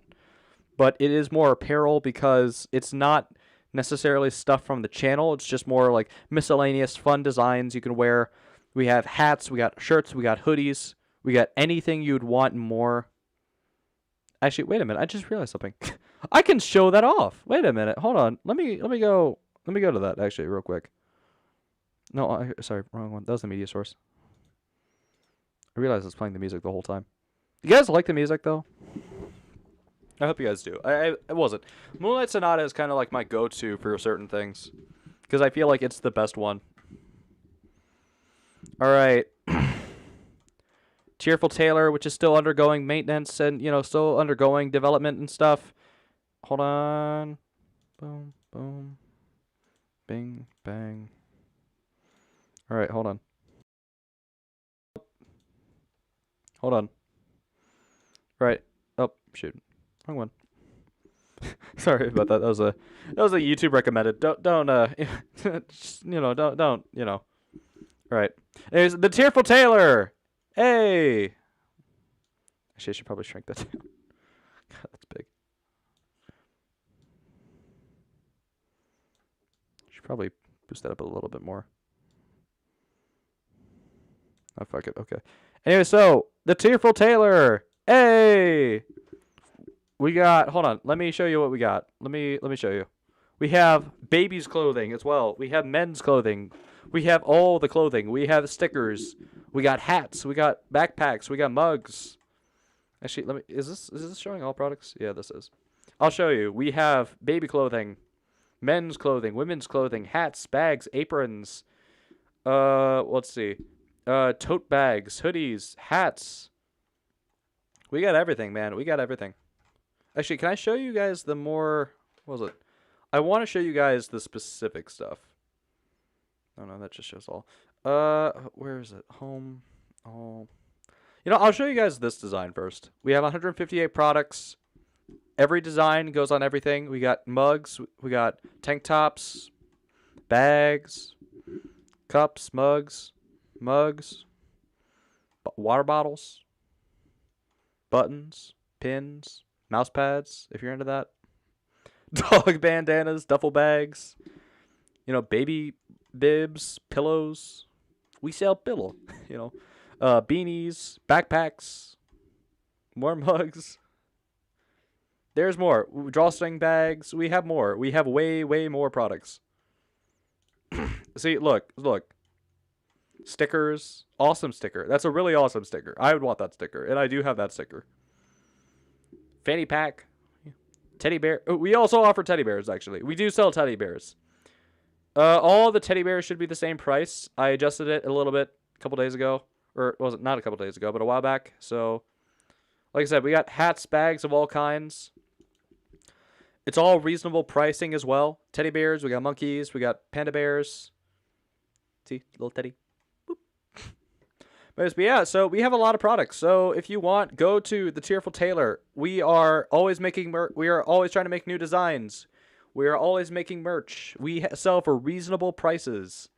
but it is more apparel because it's not necessarily stuff from the channel. It's just more like miscellaneous fun designs you can wear. We have hats, we got shirts, we got hoodies, we got anything you'd want and more. Actually, wait a minute. I just realized something. I can show that off. Wait a minute. Hold on. Let me go to that actually real quick. No, sorry, wrong one. That was the media source. I realized I was playing the music the whole time. You guys like the music though? I hope you guys do. I wasn't. Moonlight Sonata is kind of like my go-to for certain things because I feel like it's the best one. All right. Tearful Tailor, which is still undergoing maintenance and, you know, still undergoing development and stuff. Hold on. Boom, boom. Bing, bang. All right, hold on. Hold on. Right. Oh, shoot. Wrong one. Sorry about that. That was a YouTube recommended. Don't just, you know, don't, you know. All right. There's the Tearful Tailor. Hey. Actually, I should probably shrink that down. God, that's big. Should probably boost that up a little bit more. Oh, fuck it. Okay. Anyway, so the Tearful Tailor. Hey. We got. Hold on. Let me show you what we got. Let me show you. We have babies' clothing as well. We have men's clothing. We have all the clothing. We have stickers. We got hats. We got backpacks. We got mugs. Actually, let me. Is this showing all products? Yeah, this is. I'll show you. We have baby clothing, men's clothing, women's clothing, hats, bags, aprons. Let's see. Tote bags, hoodies, hats. We got everything, man. We got everything. Actually, can I show you guys the more... What was it? I want to show you guys the specific stuff. Oh, no, that just shows all. Where is it? Home. Oh. You know, I'll show you guys this design first. We have 158 products. Every design goes on everything. We got mugs. We got tank tops, bags, cups, mugs, water bottles, buttons, pins, mouse pads, if you're into that. Dog bandanas, duffel bags, you know, baby bibs, pillows. We sell pillow, you know, beanies, backpacks, more mugs. There's more. Drawstring bags. We have more. We have way more products. See, look. Stickers. Awesome sticker. That's a really awesome sticker. I would want that sticker, and I do have that sticker. Fanny pack. Teddy bear. Oh, we also offer teddy bears, actually. We do sell teddy bears. All the teddy bears should be the same price. I adjusted it a little bit a couple days ago. or was it not a couple days ago, but a while back. So, like I said, we got hats, bags of all kinds. It's all reasonable pricing as well. Teddy bears, we got monkeys, we got panda bears. See, little teddy. Boop. But yeah, so we have a lot of products. So if you want, go to the Tearful Tailor. We are always making we are always trying to make new designs. We are always making merch. We sell for reasonable prices.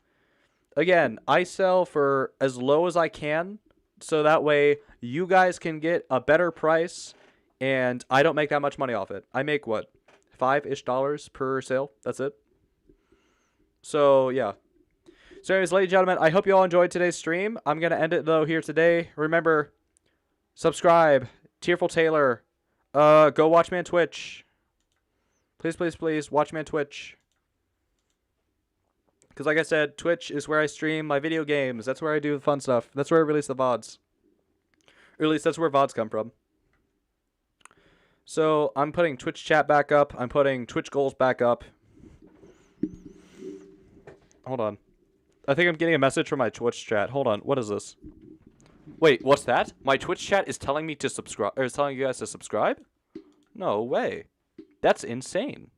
Again, I sell for as low as I can, so that way you guys can get a better price, and I don't make that much money off it. I make what, $5-ish per sale? That's it. So yeah. So anyways, ladies and gentlemen, I hope you all enjoyed today's stream. I'm gonna end it though here today. Remember, subscribe, Tearful Tailor. Go watch me on Twitch. Please, please, please watch me on Twitch. Because like I said, Twitch is where I stream my video games. That's where I do the fun stuff. That's where I release the VODs. Or at least that's where VODs come from. So I'm putting Twitch chat back up. I'm putting Twitch goals back up. Hold on. I think I'm getting a message from my Twitch chat. Hold on. What is this? Wait, what's that? My Twitch chat is telling me to subscribe, or is telling you guys to subscribe? No way. That's insane.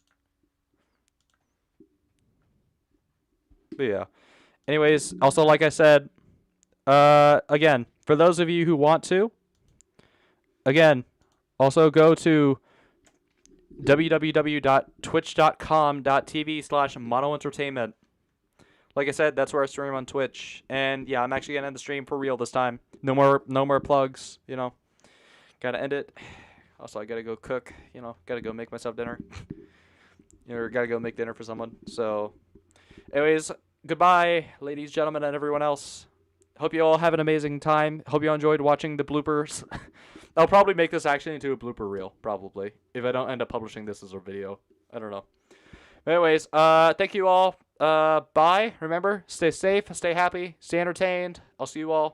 But yeah. Anyways, also like I said, again, for those of you who want to, again, also go to www.twitch.com.tv/monoentertainment. Like I said, that's where I stream on Twitch. And yeah, I'm actually gonna end the stream for real this time. No more plugs, you know. Gotta end it. Also, I gotta go cook, you know, gotta go make myself dinner. Or gotta go make dinner for someone. So anyways, goodbye, ladies, gentlemen, and everyone else. Hope you all have an amazing time. Hope you all enjoyed watching the bloopers. I'll probably make this actually into a blooper reel, probably, if I don't end up publishing this as a video. I don't know. But anyways, thank you all. Bye. Remember, stay safe, stay happy, stay entertained. I'll see you all